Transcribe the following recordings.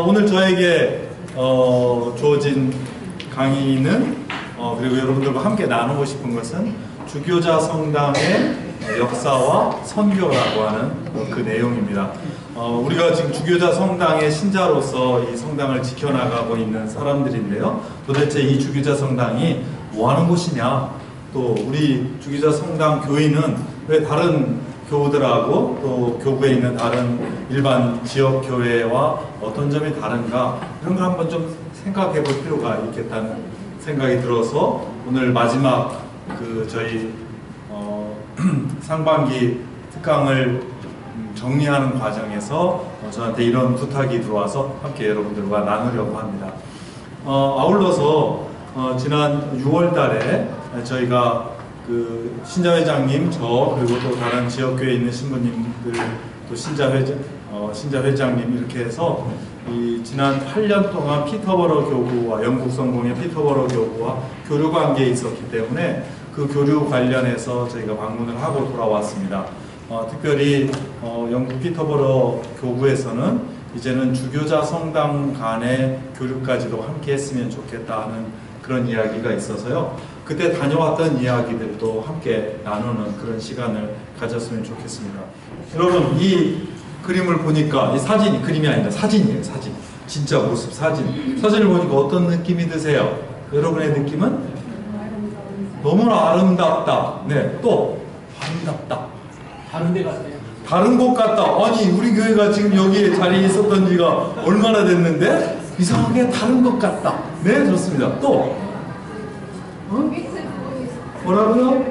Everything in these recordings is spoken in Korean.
오늘 저에게 주어진 강의는 그리고 여러분들과 함께 나누고 싶은 것은 주교자 성당의 역사와 선교라고 하는 그 내용입니다. 우리가 지금 주교자 성당의 신자로서 이 성당을 지켜나가고 있는 사람들인데요. 도대체 이 주교자 성당이 뭐 하는 곳이냐, 또 우리 주교자 성당 교인은 왜 다른 교우들하고 또 교구에 있는 다른 일반 지역 교회와 어떤 점이 다른가, 이런 걸 한번 좀 생각해 볼 필요가 있겠다는 생각이 들어서 오늘 마지막 저희 상반기 특강을 정리하는 과정에서 저한테 이런 부탁이 들어와서 함께 여러분들과 나누려고 합니다. 아울러서 지난 6월 달에 저희가 신자회장님, 저 그리고 또 다른 지역교회에 있는 신부님들, 또 신자회장님 이렇게 해서 지난 8년 동안 피터버러 교구와 영국 성공의 피터버러 교구와 교류 관계에 있었기 때문에 그 교류 관련해서 저희가 방문을 하고 돌아왔습니다. 특별히 영국 피터버러 교구에서는 이제는 주교자 성당 간의 교류까지도 함께 했으면 좋겠다 하는 그런 이야기가 있어서요. 그때 다녀왔던 이야기들도 함께 나누는 그런 시간을 가졌으면 좋겠습니다. 여러분, 이 그림을 보니까, 이 사진이 그림이 아니라 사진이에요. 사진. 진짜 모습 사진. 사진을 보니까 어떤 느낌이 드세요? 여러분의 느낌은? 너무나 아름답다. 네, 또 아름답다. 다른 데 같아요. 다른 곳 같다. 아니, 우리 교회가 지금 여기에 자리에 있었던 지가 얼마나 됐는데 이상하게 다른 것 같다. 네, 좋습니다. 또 뭐라고요?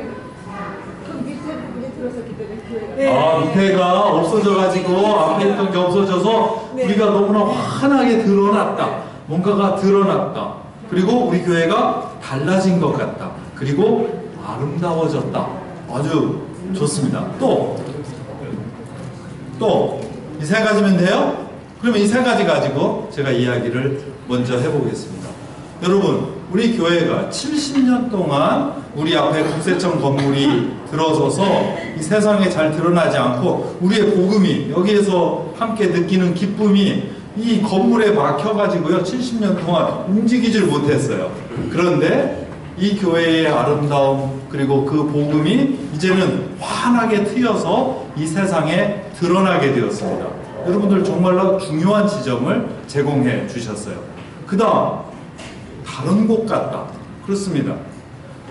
그 밑에 부분이 들어섰기 때문에 밑에가 없어져가지고 앞에 있던 게 없어져서 우리가 너무나 환하게 드러났다. 뭔가가 드러났다. 그리고 우리 교회가 달라진 것 같다. 그리고 아름다워졌다. 아주 좋습니다. 또 이 세 가지면 돼요? 그러면 이 세 가지 가지고 제가 이야기를 먼저 해보겠습니다. 여러분, 우리 교회가 70년 동안 우리 앞에 국세청 건물이 들어서서 이 세상에 잘 드러나지 않고 우리의 복음이, 여기에서 함께 느끼는 기쁨이 이 건물에 막혀가지고요 70년 동안 움직이질 못했어요. 그런데 이 교회의 아름다움, 그리고 그 복음이 이제는 환하게 트여서 이 세상에 드러나게 되었습니다. 여러분들 정말로 중요한 지점을 제공해 주셨어요. 그 다음, 다른 곳 같다. 그렇습니다.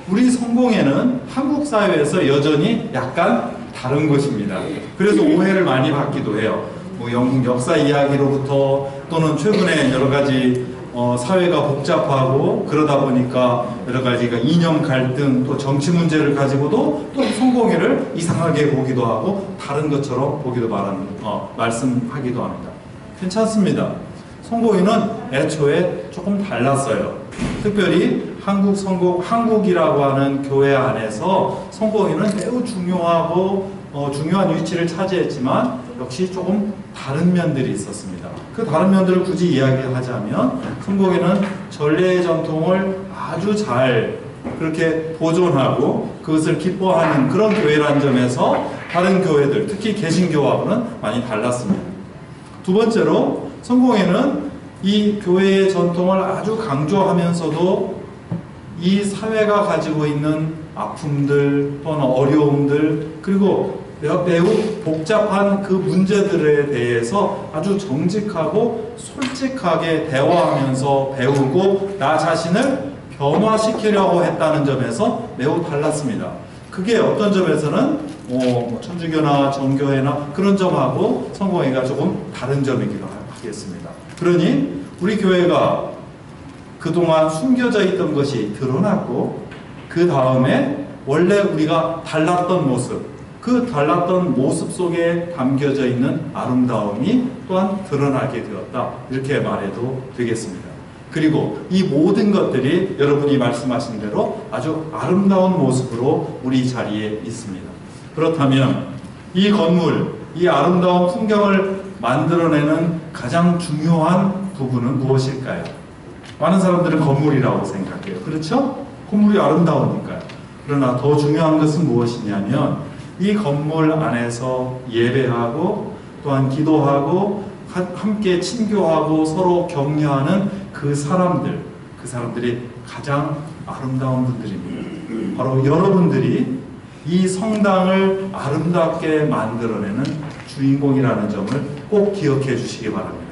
우리 성공회는 한국 사회에서 여전히 약간 다른 곳입니다. 그래서 오해를 많이 받기도 해요. 뭐 영국 역사 이야기로부터, 또는 최근에 여러 가지 사회가 복잡하고 그러다 보니까 여러 가지가 이념 갈등, 또 정치 문제를 가지고도 또 성공회를 이상하게 보기도 하고 다른 것처럼 보기도 말씀하기도 합니다. 괜찮습니다. 성공회는 애초에 조금 달랐어요. 특별히 한국이라고 하는 교회 안에서 성공회는 매우 중요하고 중요한 위치를 차지했지만 역시 조금 다른 면들이 있었습니다. 그 다른 면들을 굳이 이야기하자면 성공회는 전례 전통을 아주 잘 그렇게 보존하고 그것을 기뻐하는 그런 교회라는 점에서 다른 교회들, 특히 개신교하고는 많이 달랐습니다. 두 번째로, 성공회는 이 교회의 전통을 아주 강조하면서도 이 사회가 가지고 있는 아픔들 또는 어려움들, 그리고 매우 복잡한 그 문제들에 대해서 아주 정직하고 솔직하게 대화하면서 배우고 나 자신을 변화시키려고 했다는 점에서 매우 달랐습니다. 그게 어떤 점에서는 천주교나 정교회나 그런 점하고 성공회가 조금 다른 점이기도 하겠습니다. 그러니 우리 교회가 그동안 숨겨져 있던 것이 드러났고, 그 다음에 원래 우리가 달랐던 모습, 그 달랐던 모습 속에 담겨져 있는 아름다움이 또한 드러나게 되었다. 이렇게 말해도 되겠습니다. 그리고 이 모든 것들이 여러분이 말씀하신 대로 아주 아름다운 모습으로 우리 자리에 있습니다. 그렇다면 이 건물, 이 아름다운 풍경을 만들어내는 가장 중요한 부분은 무엇일까요? 많은 사람들은 건물이라고 생각해요. 그렇죠? 건물이 아름다우니까요. 그러나 더 중요한 것은 무엇이냐면 이 건물 안에서 예배하고 또한 기도하고 함께 친교하고 서로 격려하는 그 사람들이 가장 아름다운 분들입니다. 바로 여러분들이 이 성당을 아름답게 만들어내는 주인공이라는 점을 꼭 기억해 주시기 바랍니다.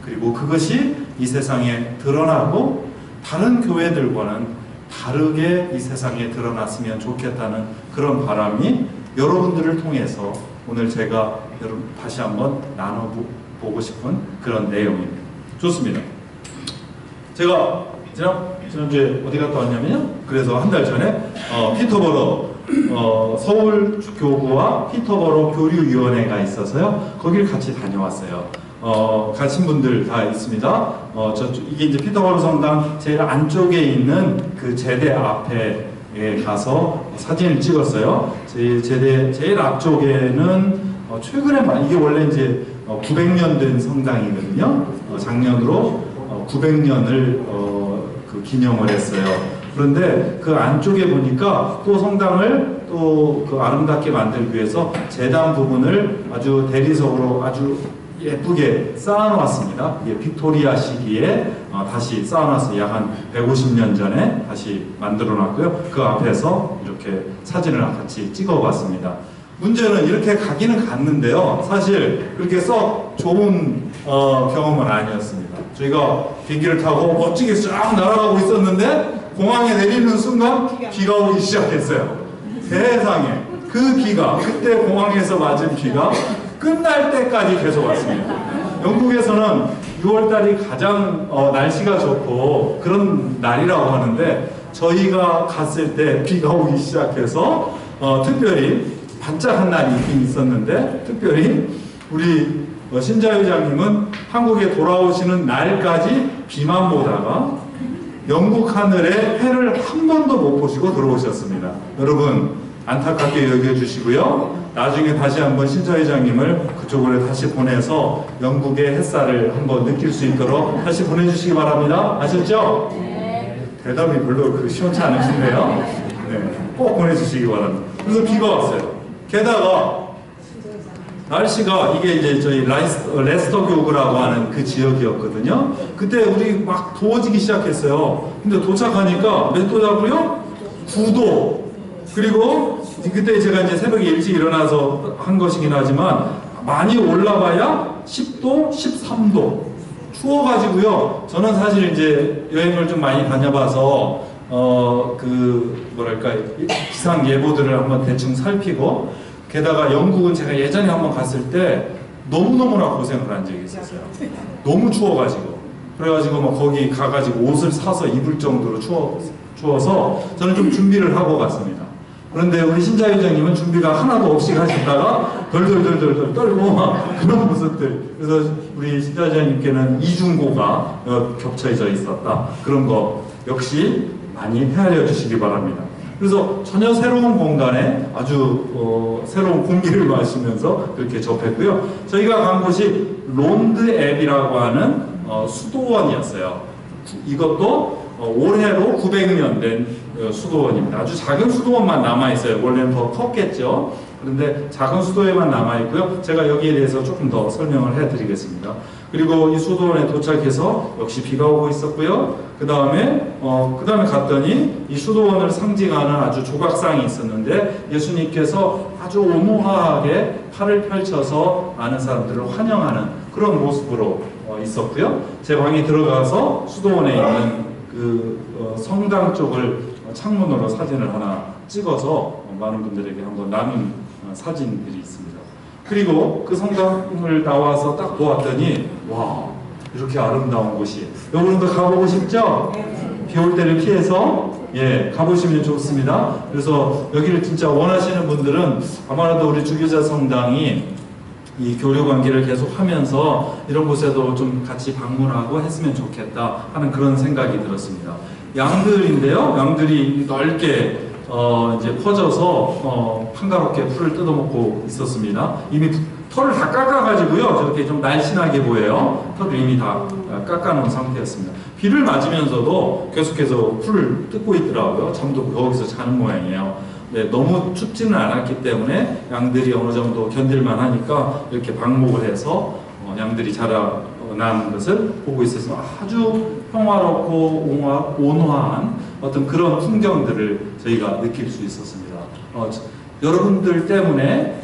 그리고 그것이 이 세상에 드러나고 다른 교회들과는 다르게 이 세상에 드러났으면 좋겠다는 그런 바람이 여러분들을 통해서 오늘 제가 다시 한번 나눠보고 싶은 그런 내용입니다. 좋습니다. 제가 지난주에 어디 갔다 왔냐면요. 그래서 한 달 전에 피터버러 서울교구와 피터버러 교류위원회가 있어서요. 거길 같이 다녀왔어요. 가신 분들 다 있습니다. 이게 이제 피터버러 성당 제일 안쪽에 있는 그 제대 앞에 가서 사진을 찍었어요. 제대 제일 앞쪽에는 최근에 이게 원래 이제 900년 된 성당이거든요. 작년으로 900년을 그 기념을 했어요. 그런데 그 안쪽에 보니까 또 성당을 또 그 아름답게 만들기 위해서 재단 부분을 아주 대리석으로 아주 예쁘게 쌓아놨습니다. 이게 빅토리아 시기에 다시 쌓아놨어요. 약 한 150년 전에 다시 만들어놨고요. 그 앞에서 이렇게 사진을 같이 찍어봤습니다. 문제는 이렇게 가기는 갔는데요. 사실 그렇게 썩 좋은 경험은 아니었습니다. 저희가 비행기를 타고 멋지게 쫙 날아가고 있었는데 공항에 내리는 순간 비가 오기 시작했어요. 세상에 그 비가 그때 공항에서 맞은 비가 끝날 때까지 계속 왔습니다. 영국에서는 6월달이 가장 날씨가 좋고 그런 날이라고 하는데 저희가 갔을 때 비가 오기 시작해서 특별히 반짝한 날이 있긴 있었는데 특별히 우리 신자회장님은 한국에 돌아오시는 날까지 비만 보다가 영국 하늘에 해를 한 번도 못 보시고 들어오셨습니다. 여러분 안타깝게 여겨주시고요. 나중에 다시 한번 신자회장님을 그쪽으로 다시 보내서 영국의 햇살을 한번 느낄 수 있도록 다시 보내주시기 바랍니다. 아셨죠? 네. 대답이 별로 시원치 않으신데요. 네, 꼭 보내주시기 바랍니다. 그래서 비가 왔어요. 게다가 날씨가 이게 이제 저희 레스터 교구라고 하는 그 지역이었거든요. 그때 우리 막 더워지기 시작했어요. 근데 도착하니까 몇 도라고요? 9도. 그리고 그때 제가 이제 새벽에 일찍 일어나서 한 것이긴 하지만 많이 올라가야 10도, 13도. 추워가지고요. 저는 사실 이제 여행을 좀 많이 다녀봐서 기상 예보들을 한번 대충 살피고 게다가 영국은 제가 예전에 한번 갔을 때 너무너무나 고생을 한 적이 있었어요. 너무 추워가지고. 그래가지고 막 거기 가가지고 옷을 사서 입을 정도로 추워서 저는 좀 준비를 하고 갔습니다. 그런데 우리 신자회장님은 준비가 하나도 없이 가시다가 덜덜덜덜 떨고 막 그런 모습들. 그래서 우리 신자회장님께는 이중고가 겹쳐져 있었다. 그런 거 역시 많이 헤아려 주시기 바랍니다. 그래서 전혀 새로운 공간에 아주 새로운 공기를 마시면서 그렇게 접했고요. 저희가 간 곳이 론드 앱이라고 하는 수도원이었어요. 이것도 올해로 900년 된 수도원입니다. 아주 작은 수도원만 남아있어요. 원래는 더 컸겠죠. 그런데 작은 수도에만 남아있고요. 제가 여기에 대해서 조금 더 설명을 해드리겠습니다. 그리고 이 수도원에 도착해서 역시 비가 오고 있었고요. 그 다음에 갔더니 이 수도원을 상징하는 아주 조각상이 있었는데 예수님께서 아주 온화하게 팔을 펼쳐서 많은 사람들을 환영하는 그런 모습으로 있었고요. 제 방에 들어가서 수도원에 있는 그 성당 쪽을 창문으로 사진을 하나 찍어서 많은 분들에게 한번 나눈 사진들이 있습니다. 그리고 그 성당을 나와서 딱 보았더니 와, 이렇게 아름다운 곳이. 여러분도 가보고 싶죠? 비 올 때를 피해서 가보시면 좋습니다. 그래서 여기를 진짜 원하시는 분들은 아마도 우리 주교자 성당이 이 교류 관계를 계속 하면서 이런 곳에도 좀 같이 방문하고 했으면 좋겠다 하는 그런 생각이 들었습니다. 양들인데요. 양들이 넓게 이제 퍼져서 한가롭게 풀을 뜯어먹고 있었습니다. 이미 털을 다 깎아가지고요. 저렇게 좀 날씬하게 보여요. 털을 이미 다 깎아놓은 상태였습니다. 비를 맞으면서도 계속해서 풀을 뜯고 있더라고요. 잠도 거기서 자는 모양이에요. 네, 너무 춥지는 않았기 때문에 양들이 어느 정도 견딜만 하니까 이렇게 방목을 해서 양들이 자라나는 것을 보고 있어서 아주 평화롭고 온화한 어떤 그런 풍경들을 저희가 느낄 수 있었습니다. 여러분들 때문에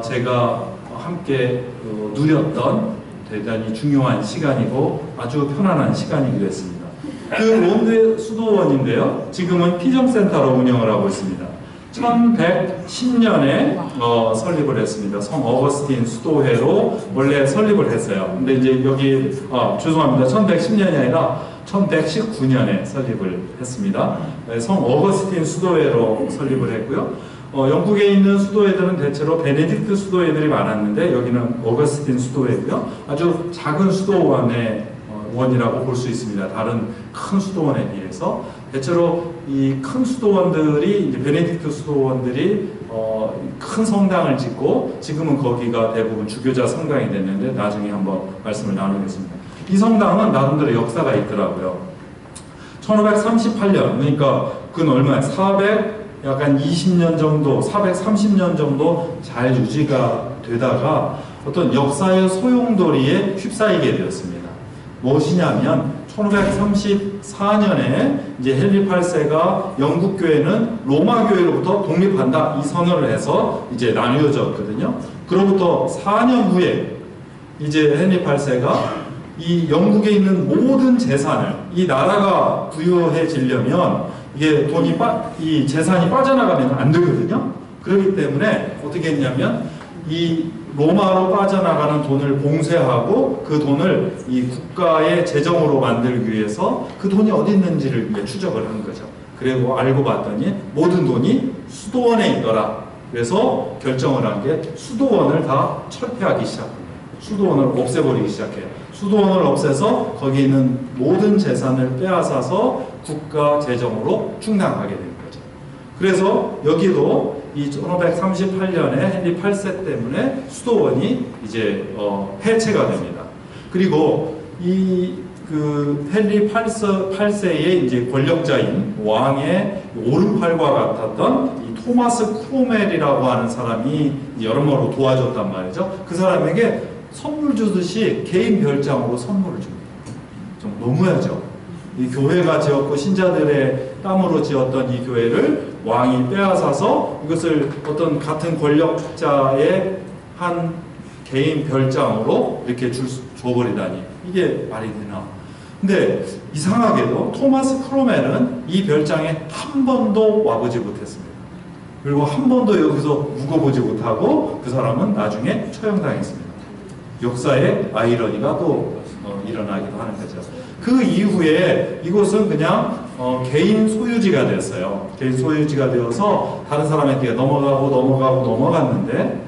제가 함께 누렸던 대단히 중요한 시간이고 아주 편안한 시간이기도 했습니다. 그 론드의 수도원인데요. 지금은 피정센터로 운영을 하고 있습니다. 1110년에 설립을 했습니다. 성 어거스틴 수도회로 원래 설립을 했어요. 근데 이제 여기 죄송합니다. 1110년이 아니라 1119년에 설립을 했습니다. 성 어거스틴 수도회로 설립을 했고요. 영국에 있는 수도회들은 대체로 베네딕트 수도회들이 많았는데 여기는 어거스틴 수도회고요. 아주 작은 수도원의 원이라고 볼 수 있습니다. 다른 큰 수도원에 비해서 대체로 이 큰 수도원들이 이제 베네딕트 수도원들이 큰 성당을 짓고 지금은 거기가 대부분 주교자 성당이 됐는데 나중에 한번 말씀을 나누겠습니다. 이 성당은 나름대로 역사가 있더라고요. 1538년 그러니까 그건 얼마야? 420년 정도, 430년 정도 잘 유지가 되다가 어떤 역사의 소용돌이에 휩싸이게 되었습니다. 무엇이냐면 1534년에 이제 헨리 8세가 영국 교회는 로마 교회로부터 독립한다 이 선언을 해서 이제 나뉘어졌거든요. 그로부터 4년 후에 이제 헨리 8세가 이 영국에 있는 모든 재산을 이 나라가 부유해지려면 이게 이 재산이 빠져나가면 안 되거든요. 그렇기 때문에 어떻게 했냐면 이 로마로 빠져나가는 돈을 봉쇄하고 그 돈을 이 국가의 재정으로 만들기 위해서 그 돈이 어디 있는지를 추적을 한 거죠. 그리고 알고 봤더니 모든 돈이 수도원에 있더라. 그래서 결정을 한 게 수도원을 다 철폐하기 시작합니다. 수도원을 없애버리기 시작해요. 수도원을 없애서 거기 있는 모든 재산을 빼앗아서 국가 재정으로 충당하게 된 거죠. 그래서 여기도 이 1538년에 헨리 8세 때문에 수도원이 이제 해체가 됩니다. 그리고 그 헨리 8세의 이제 권력자인 왕의 오른팔과 같았던 이 토마스 크로멜이라고 하는 사람이 여러모로 도와줬단 말이죠. 그 사람에게 선물 주듯이 개인 별장으로 선물을 줍니다. 좀 너무하죠. 이 교회가 지었고 신자들의 땀으로 지었던 이 교회를 왕이 빼앗아서 이것을 어떤 같은 권력자의 한 개인 별장으로 이렇게 줘버리다니 이게 말이 되나. 근데 이상하게도 토마스 크로멜은 이 별장에 한 번도 와보지 못했습니다. 그리고 한 번도 여기서 묵어보지 못하고 그 사람은 나중에 처형당했습니다. 역사의 아이러니가 또 일어나기도 하는 거죠. 그 이후에 이곳은 그냥 개인 소유지가 됐어요. 개인 소유지가 되어서 다른 사람에게 넘어갔는데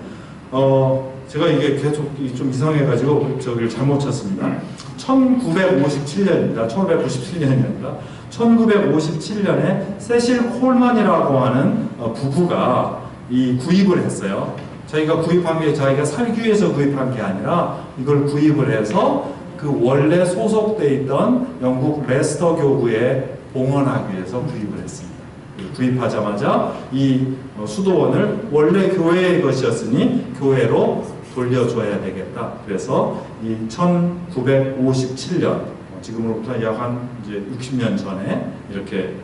제가 이게 계속 좀 이상해가지고 저기를 잘못 쳤습니다. 1957년입니다. 1997년입니다. 1957년에 세실 콜만이라고 하는 부부가 구입을 했어요. 자기가 구입한 게 자기가 살기 위해서 구입한 게 아니라 이걸 구입을 해서 그 원래 소속돼 있던 영국 레스터 교구에 봉헌하기 위해서 구입을 했습니다. 구입하자마자 이 수도원을 원래 교회의 것이었으니 교회로 돌려줘야 되겠다. 그래서 이 1957년 지금으로부터 약 한 이제 60년 전에 이렇게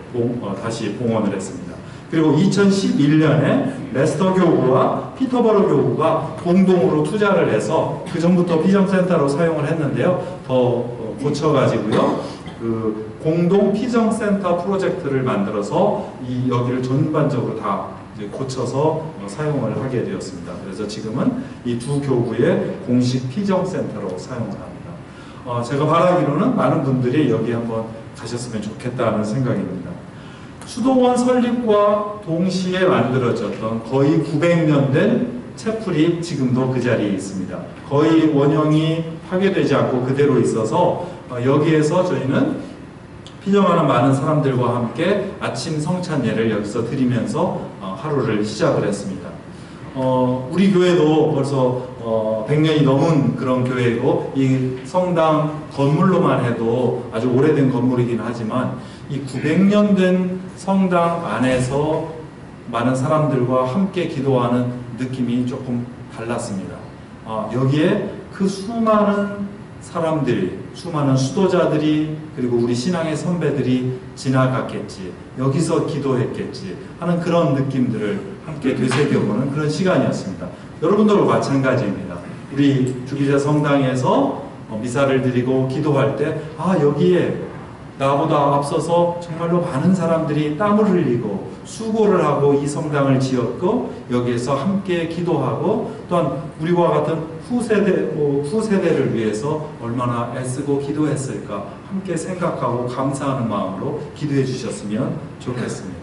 다시 봉헌을 했습니다. 그리고 2011년에 레스터 교구와 피터버러 교구가 공동으로 투자를 해서 그 전부터 피정센터로 사용을 했는데요. 더 고쳐가지고요. 그 공동 피정센터 프로젝트를 만들어서 이 여기를 전반적으로 다 이제 고쳐서 사용을 하게 되었습니다. 그래서 지금은 이 두 교구의 공식 피정센터로 사용을 합니다. 제가 바라기로는 많은 분들이 여기 한번 가셨으면 좋겠다는 생각입니다. 수도원 설립과 동시에 만들어졌던 거의 900년 된 채플이 지금도 그 자리에 있습니다. 거의 원형이 파괴되지 않고 그대로 있어서 여기에서 저희는 피정하는 많은 사람들과 함께 아침 성찬예를 여기서 드리면서 하루를 시작을 했습니다. 우리 교회도 벌써 100년이 넘은 그런 교회고 이 성당 건물로만 해도 아주 오래된 건물이긴 하지만 이 900년 된 성당 안에서 많은 사람들과 함께 기도하는 느낌이 조금 달랐습니다. 여기에 그 수많은 사람들이, 수많은 수도자들이, 그리고 우리 신앙의 선배들이 지나갔겠지, 여기서 기도했겠지 하는 그런 느낌들을 함께 되새겨보는 그런 시간이었습니다. 여러분들과 마찬가지입니다. 우리 주기자 성당에서 미사를 드리고 기도할 때 여기에 나보다 앞서서 정말로 많은 사람들이 땀을 흘리고 수고를 하고 이 성당을 지었고 여기에서 함께 기도하고 또한 우리와 같은 후세대를 위해서 얼마나 애쓰고 기도했을까 함께 생각하고 감사하는 마음으로 기도해 주셨으면 좋겠습니다.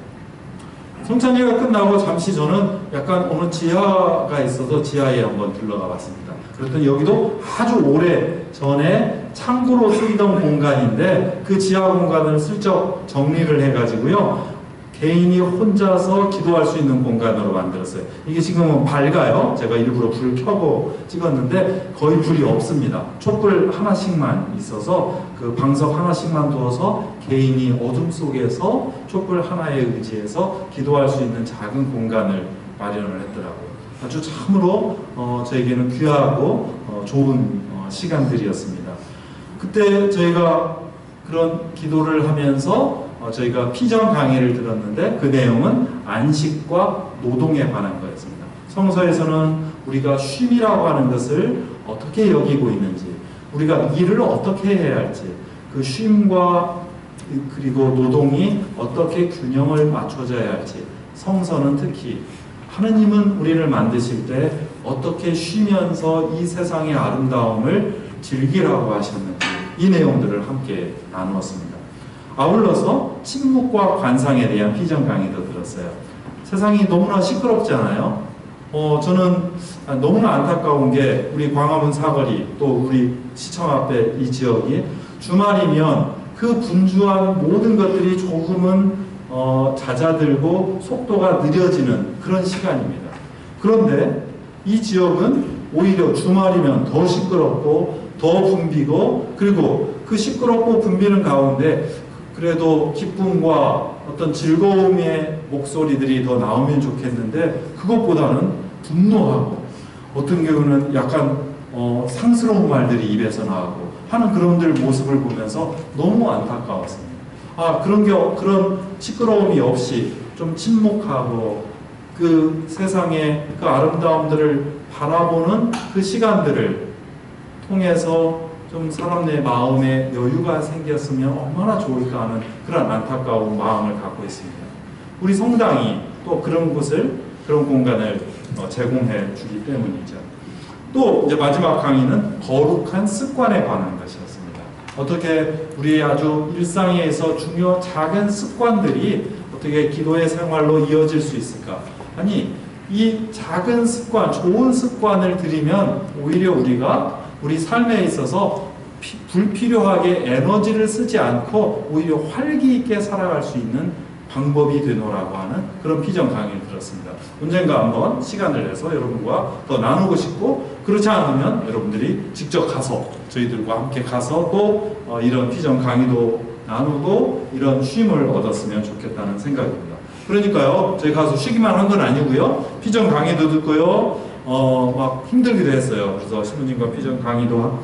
성찬예가 끝나고 잠시 저는 약간 어느 지하가 있어서 지하에 한번 들러가 봤습니다. 그랬더니 여기도 아주 오래 전에 창고로 쓰이던 공간인데 그 지하 공간을 슬쩍 정리를 해가지고요, 개인이 혼자서 기도할 수 있는 공간으로 만들었어요. 이게 지금은 밝아요. 제가 일부러 불을 켜고 찍었는데 거의 불이 없습니다. 촛불 하나씩만 있어서 그 방석 하나씩만 두어서 개인이 어둠 속에서 촛불 하나에 의지해서 기도할 수 있는 작은 공간을 마련을 했더라고요. 아주 참으로 저에게는 귀하고 좋은 시간들이었습니다. 그때 저희가 그런 기도를 하면서 저희가 피정 강의를 들었는데 그 내용은 안식과 노동에 관한 거였습니다. 성서에서는 우리가 쉼이라고 하는 것을 어떻게 여기고 있는지, 우리가 일을 어떻게 해야 할지, 그 쉼과 그리고 노동이 어떻게 균형을 맞춰져야 할지, 성서는 특히 하느님은 우리를 만드실 때 어떻게 쉬면서 이 세상의 아름다움을 즐기라고 하셨는지 이 내용들을 함께 나누었습니다. 아울러서 침묵과 관상에 대한 피정 강의도 들었어요. 세상이 너무나 시끄럽잖아요. 저는 너무나 안타까운 게 우리 광화문 사거리 또 우리 시청 앞에 이 지역이 주말이면 그 분주한 모든 것들이 조금은 잦아들고 속도가 느려지는 그런 시간입니다. 그런데 이 지역은 오히려 주말이면 더 시끄럽고 더 붐비고, 그리고 그 시끄럽고 붐비는 가운데 그래도 기쁨과 어떤 즐거움의 목소리들이 더 나오면 좋겠는데 그것보다는 분노하고 어떤 경우는 약간 상스러운 말들이 입에서 나오고 하는 그런들 모습을 보면서 너무 안타까웠습니다. 그런 시끄러움이 없이 좀 침묵하고 그 세상의 그 아름다움들을 바라보는 그 시간들을 통해서 좀 사람의 마음에 여유가 생겼으면 얼마나 좋을까 하는 그런 안타까운 마음을 갖고 있습니다. 우리 성당이 또 그런 곳을, 그런 공간을 제공해 주기 때문이죠. 또 이제 마지막 강의는 거룩한 습관에 관한 것이었습니다. 어떻게 우리의 아주 일상에서 중요 작은 습관들이 어떻게 기도의 생활로 이어질 수 있을까? 이 작은 습관, 좋은 습관을 들이면 오히려 우리가 우리 삶에 있어서 불필요하게 에너지를 쓰지 않고 오히려 활기 있게 살아갈 수 있는 방법이 되노라고 하는 그런 피정 강의를 들었습니다. 언젠가 한번 시간을 내서 여러분과 더 나누고 싶고, 그렇지 않으면 여러분들이 직접 가서 저희들과 함께 가서 또 이런 피정 강의도 나누고 이런 쉼을 얻었으면 좋겠다는 생각입니다. 그러니까요, 저희 가서 쉬기만 한 건 아니고요, 피정 강의도 듣고요, 막 힘들기도 했어요. 그래서 신부님과 피정 강의도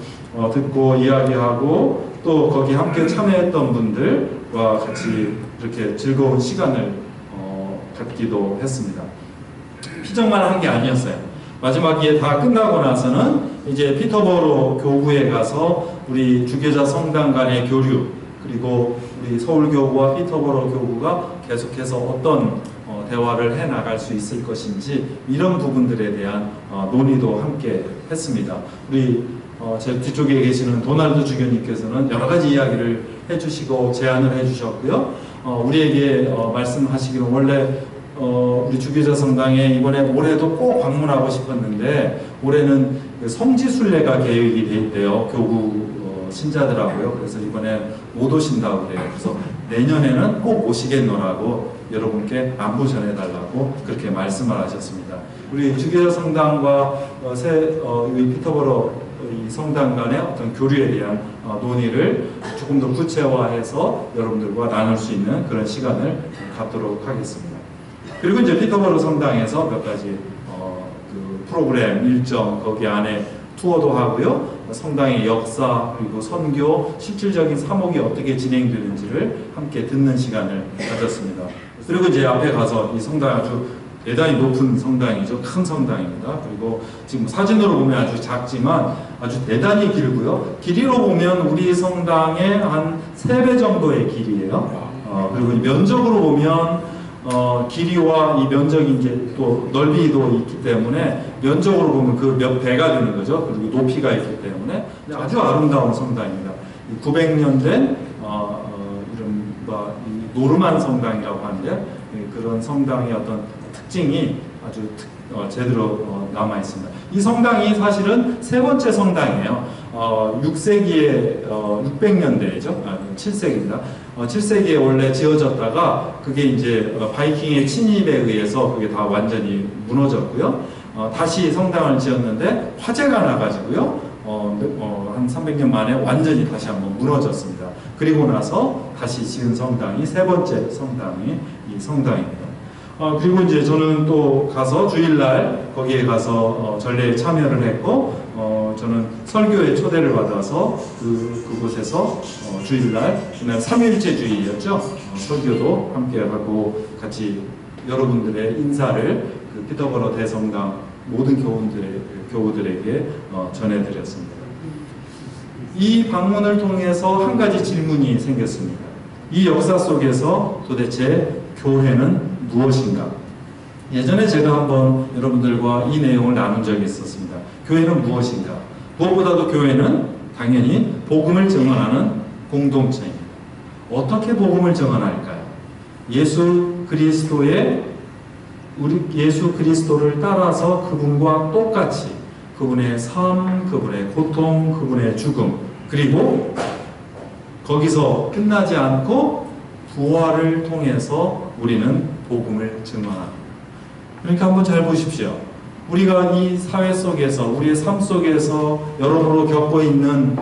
듣고 이야기하고 또 거기 함께 참여했던 분들과 같이 이렇게 즐거운 시간을 갖기도 했습니다. 피정만 한 게 아니었어요. 마지막에 다 끝나고 나서는 이제 피터버로 교구에 가서 우리 주교자 성당 간의 교류, 그리고 우리 서울교구와 피터버로 교구가 계속해서 어떤 대화를 해 나갈 수 있을 것인지 이런 부분들에 대한 논의도 함께 했습니다. 우리 제 뒤쪽에 계시는 도날드 주교님께서는 여러 가지 이야기를 해주시고 제안을 해주셨고요. 우리에게 말씀하시기로 원래 우리 주교자 성당에 이번에 올해도 꼭 방문하고 싶었는데 올해는 성지순례가 계획이 돼 있대요. 교구 신자들하고요. 그래서 이번에 못 오신다고 그래요. 그래서 내년에는 꼭 오시겠노라고 여러분께 안부 전해달라고 그렇게 말씀을 하셨습니다. 우리 주교자 성당과 우리 피터버로 이 성당 간의 어떤 교류에 대한 논의를 조금 더 구체화해서 여러분들과 나눌 수 있는 그런 시간을 갖도록 하겠습니다. 그리고 이제 피터버로 성당에서 몇 가지 그 프로그램 일정 거기 안에 투어도 하고요. 성당의 역사 그리고 선교 실질적인 사목이 어떻게 진행되는지를 함께 듣는 시간을 가졌습니다. 그리고 이제 앞에 가서 이 성당 아주 대단히 높은 성당이죠. 큰 성당입니다. 그리고 지금 사진으로 보면 아주 작지만 아주 대단히 길고요. 길이로 보면 우리 성당의 한 3배 정도의 길이에요. 그리고 면적으로 보면 길이와 이 면적이 이제 또 넓이도 있기 때문에 면적으로 보면 그 몇 배가 되는 거죠. 그리고 높이가 있기 때문에 아주 아름다운 성당입니다. 900년 된 이른바 노르만 성당이라고 하는데 그런 성당의 어떤 특징이 아주 제대로 남아 있습니다. 이 성당이 사실은 3번째 성당이에요. 6세기에 600년대죠. 7세기입니다. 7세기에 원래 지어졌다가 그게 이제 바이킹의 침입에 의해서 그게 다 완전히 무너졌고요. 다시 성당을 지었는데 화재가 나가지고요. 한 300년 만에 완전히 다시 한번 무너졌습니다. 그리고 나서 다시 지은 성당이 3번째 성당이 이 성당입니다. 그리고 이제 저는 또 가서 주일날 거기에 가서 전례에 참여를 했고 저는 설교에 초대를 받아서 그곳에서 주일날 그날 3일째 주일이었죠. 설교도 함께 하고 같이 여러분들의 인사를 그 피터버러 대성당 모든 교우들에게 전해드렸습니다. 이 방문을 통해서 한 가지 질문이 생겼습니다. 이 역사 속에서 도대체 교회는 무엇인가? 예전에 제가 한번 여러분들과 이 내용을 나눈 적이 있었습니다. 교회는 무엇인가? 무엇보다도 교회는 당연히 복음을 증언하는 공동체입니다. 어떻게 복음을 증언할까요? 예수 그리스도를 따라서 그분과 똑같이 그분의 삶, 그분의 고통, 그분의 죽음, 그리고 거기서 끝나지 않고 부활을 통해서 우리는 복음을 증언합니다. 그러니까 한번 잘 보십시오. 우리가 이 사회 속에서 우리의 삶 속에서 여러모로 겪고 있는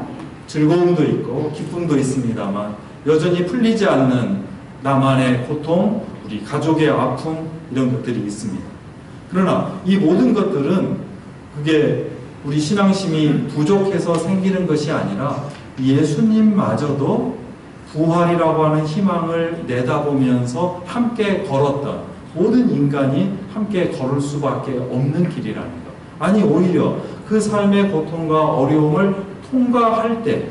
즐거움도 있고 기쁨도 있습니다만 여전히 풀리지 않는 나만의 고통, 우리 가족의 아픔 이런 것들이 있습니다. 그러나 이 모든 것들은 그게 우리 신앙심이 부족해서 생기는 것이 아니라 예수님마저도 부활이라고 하는 희망을 내다보면서 함께 걸었던 모든 인간이 함께 걸을 수밖에 없는 길이라는 것. 아니 오히려 그 삶의 고통과 어려움을 통과할 때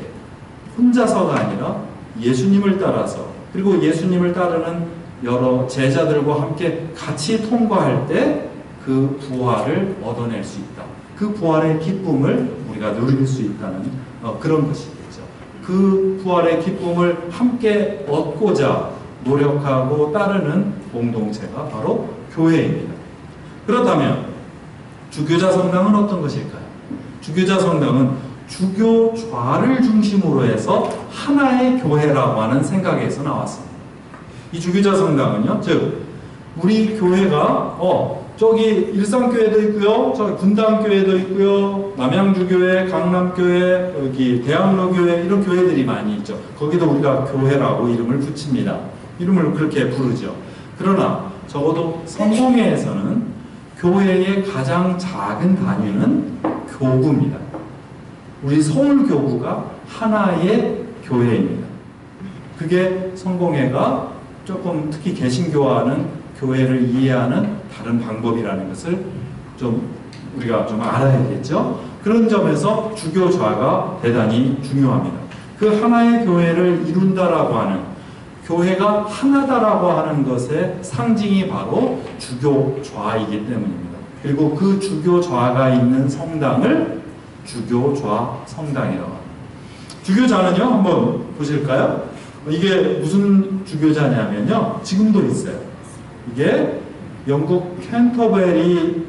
혼자서가 아니라 예수님을 따라서 그리고 예수님을 따르는 여러 제자들과 함께 같이 통과할 때 그 부활을 얻어낼 수 있다. 그 부활의 기쁨을 우리가 누릴 수 있다는 그런 것이겠죠. 그 부활의 기쁨을 함께 얻고자 노력하고 따르는 공동체가 바로 교회입니다. 그렇다면 주교자 성당은 어떤 것일까요? 주교자 성당은 주교좌를 중심으로 해서 하나의 교회라고 하는 생각에서 나왔습니다. 이 주교자 성당은요, 즉 우리 교회가 저기 일산교회도 있고요, 저기 분당교회도 있고요, 남양주교회, 강남교회, 여기 대학로교회 이런 교회들이 많이 있죠. 거기도 우리가 교회라고 이름을 붙입니다. 이름을 그렇게 부르죠. 그러나 적어도 성공회에서는 교회의 가장 작은 단위는 교구입니다. 우리 서울교구가 하나의 교회입니다. 그게 성공회가 조금 특히 개신교와는 교회를 이해하는 다른 방법이라는 것을 우리가 좀 알아야겠죠. 그런 점에서 주교좌가 대단히 중요합니다. 그 하나의 교회를 이룬다라고 하는 교회가 하나다라고 하는 것의 상징이 바로 주교좌이기 때문입니다. 그리고 그 주교좌가 있는 성당을 주교좌 성당이라고 합니다. 주교자는요, 한번 보실까요? 이게 무슨 주교자냐면요, 지금도 있어요. 이게 영국 캔터베리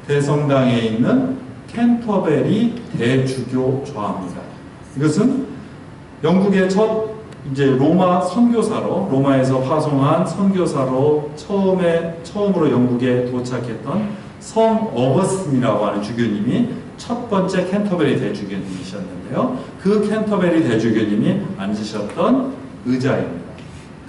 대성당에 있는 캔터베리 대주교좌입니다. 이것은 영국의 첫 이제 로마 선교사로, 로마에서 화송한 선교사로 처음으로 영국에 도착했던 성 어거스틴이라고 하는 주교님이 첫 번째 캔터베리 대주교님이셨는데요. 그 캔터베리 대주교님이 앉으셨던 의자입니다.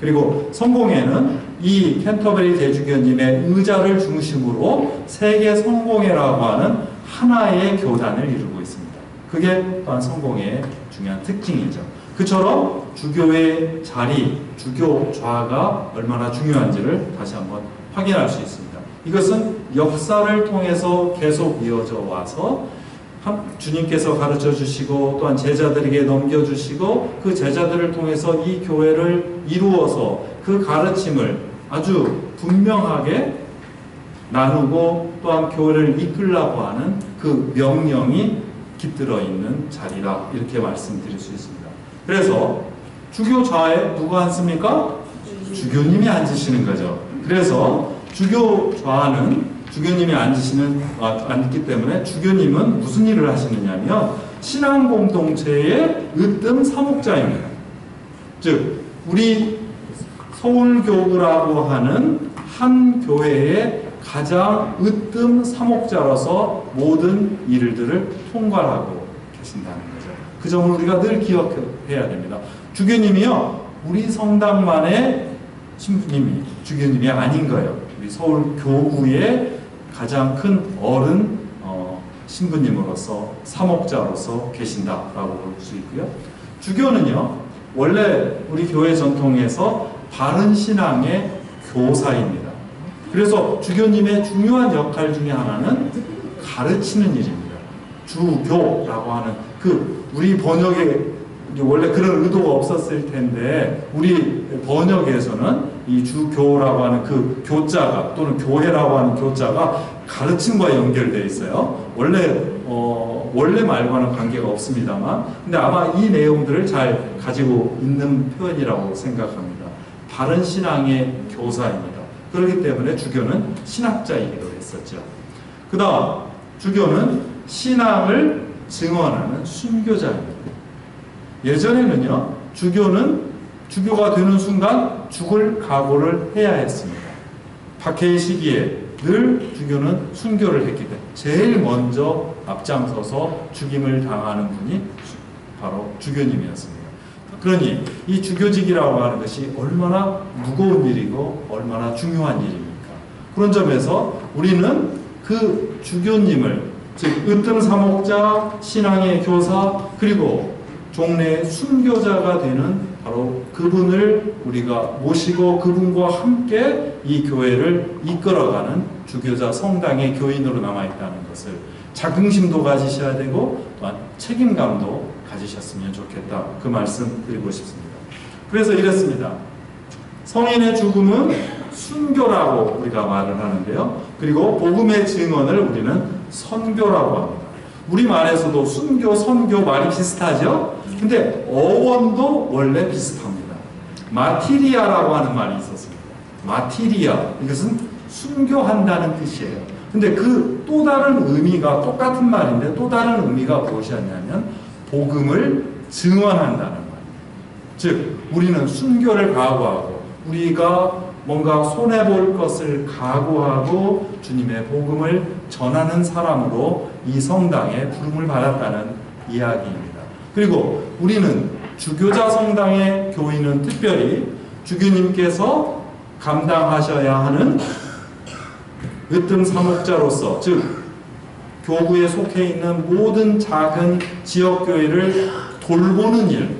그리고 성공회는 이 캔터베리 대주교님의 의자를 중심으로 세계 성공회라고 하는 하나의 교단을 이루고 있습니다. 그게 또한 성공회의 중요한 특징이죠. 그처럼 주교의 자리, 주교 좌가 얼마나 중요한지를 다시 한번 확인할 수 있습니다. 이것은 역사를 통해서 계속 이어져 와서 주님께서 가르쳐 주시고 또한 제자들에게 넘겨주시고 그 제자들을 통해서 이 교회를 이루어서 그 가르침을 아주 분명하게 나누고 또한 교회를 이끌라고 하는 그 명령이 깃들어 있는 자리다, 이렇게 말씀드릴 수 있습니다. 그래서 주교 좌에 누가 앉습니까? 주교님이 앉으시는 거죠. 그래서 주교 좌는 주교님이 앉기 때문에 주교님은 무슨 일을 하시느냐면 신앙 공동체의 으뜸 사목자입니다. 즉 우리 서울교구라고 하는 한 교회의 가장 으뜸 사목자로서 모든 일들을 통괄하고 계신다는 거죠. 그 점을 우리가 늘 기억해야 됩니다. 주교님이요, 우리 성당만의 신부님이 주교님이 아닌 거예요. 우리 서울교구의 가장 큰 어른 신부님으로서 사목자로서 계신다라고 볼 수 있고요. 주교는요, 원래 우리 교회 전통에서 바른 신앙의 교사입니다. 그래서 주교님의 중요한 역할 중에 하나는 가르치는 일입니다. 주교라고 하는 우리 번역에 원래 그런 의도가 없었을 텐데 우리 번역에서는 이 주교라고 하는 그 교자가 또는 교회라고 하는 교자가 가르침과 연결되어 있어요. 원래 말과는 관계가 없습니다만, 근데 아마 이 내용들을 잘 가지고 있는 표현이라고 생각합니다. 바른 신앙의 교사입니다. 그렇기 때문에 주교는 신학자이기도 했었죠. 그 다음 주교는 신앙을 증언하는 순교자입니다. 예전에는요, 주교가 되는 순간 죽을 각오를 해야 했습니다. 박해의 시기에 늘 주교는 순교를 했기 때문에 제일 먼저 앞장서서 죽임을 당하는 분이 바로 주교님이었습니다. 그러니 이 주교직이라고 하는 것이 얼마나 무거운 일이고 얼마나 중요한 일입니까? 그런 점에서 우리는 그 주교님을, 즉 으뜸 사목자, 신앙의 교사, 그리고 종래의 순교자가 되는 바로 그분을 우리가 모시고 그분과 함께 이 교회를 이끌어가는 주교자 성당의 교인으로 남아있다는 것을 자긍심도 가지셔야 되고 또한 책임감도 가지셨으면 좋겠다, 그 말씀 드리고 싶습니다. 그래서 이랬습니다. 성인의 죽음은 순교라고 우리가 말을 하는데요. 그리고 복음의 증언을 우리는 선교라고 합니다. 우리말에서도 순교, 선교 말이 비슷하죠? 근데 어원도 원래 비슷합니다. 마티리아라고 하는 말이 있었습니다. 마티리아, 이것은 순교한다는 뜻이에요. 근데 그 또 다른 의미가, 똑같은 말인데 또 다른 의미가 무엇이었냐면 복음을 증언한다는 말입니다. 즉 우리는 순교를 각오하고 우리가 뭔가 손해볼 것을 각오하고 주님의 복음을 전하는 사람으로 이 성당에 부름을 받았다는 이야기입니다. 그리고 우리는 주교자 성당의 교인은 특별히 주교님께서 감당하셔야 하는 으뜸 사목자로서, 즉 교구에 속해 있는 모든 작은 지역교회를 돌보는 일,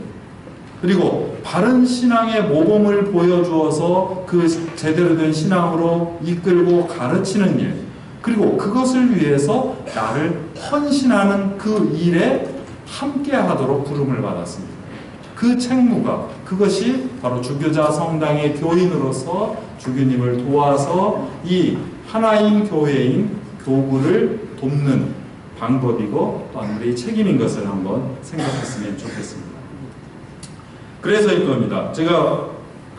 그리고 바른 신앙의 모범을 보여주어서 그 제대로 된 신앙으로 이끌고 가르치는 일, 그리고 그것을 위해서 나를 헌신하는 그 일에 함께 하도록 부름을 받았습니다. 그 책무가, 그것이 바로 주교자 성당의 교인으로서 주교님을 도와서 이 하나인 교회인 교구를 돕는 방법이고 또한 우리의 책임인 것을 한번 생각했으면 좋겠습니다. 그래서일 겁니다. 제가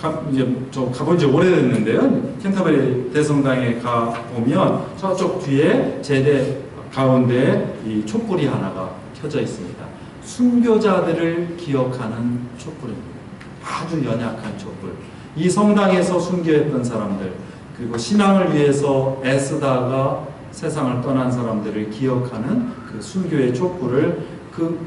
가본 지 오래됐는데요. 캔터베리 대성당에 가보면 저쪽 뒤에 제대 가운데 이 촛불이 하나가 켜져 있습니다. 순교자들을 기억하는 촛불입니다. 아주 연약한 촛불. 이 성당에서 순교했던 사람들, 그리고 신앙을 위해서 애쓰다가 세상을 떠난 사람들을 기억하는 그 순교의 촛불을 그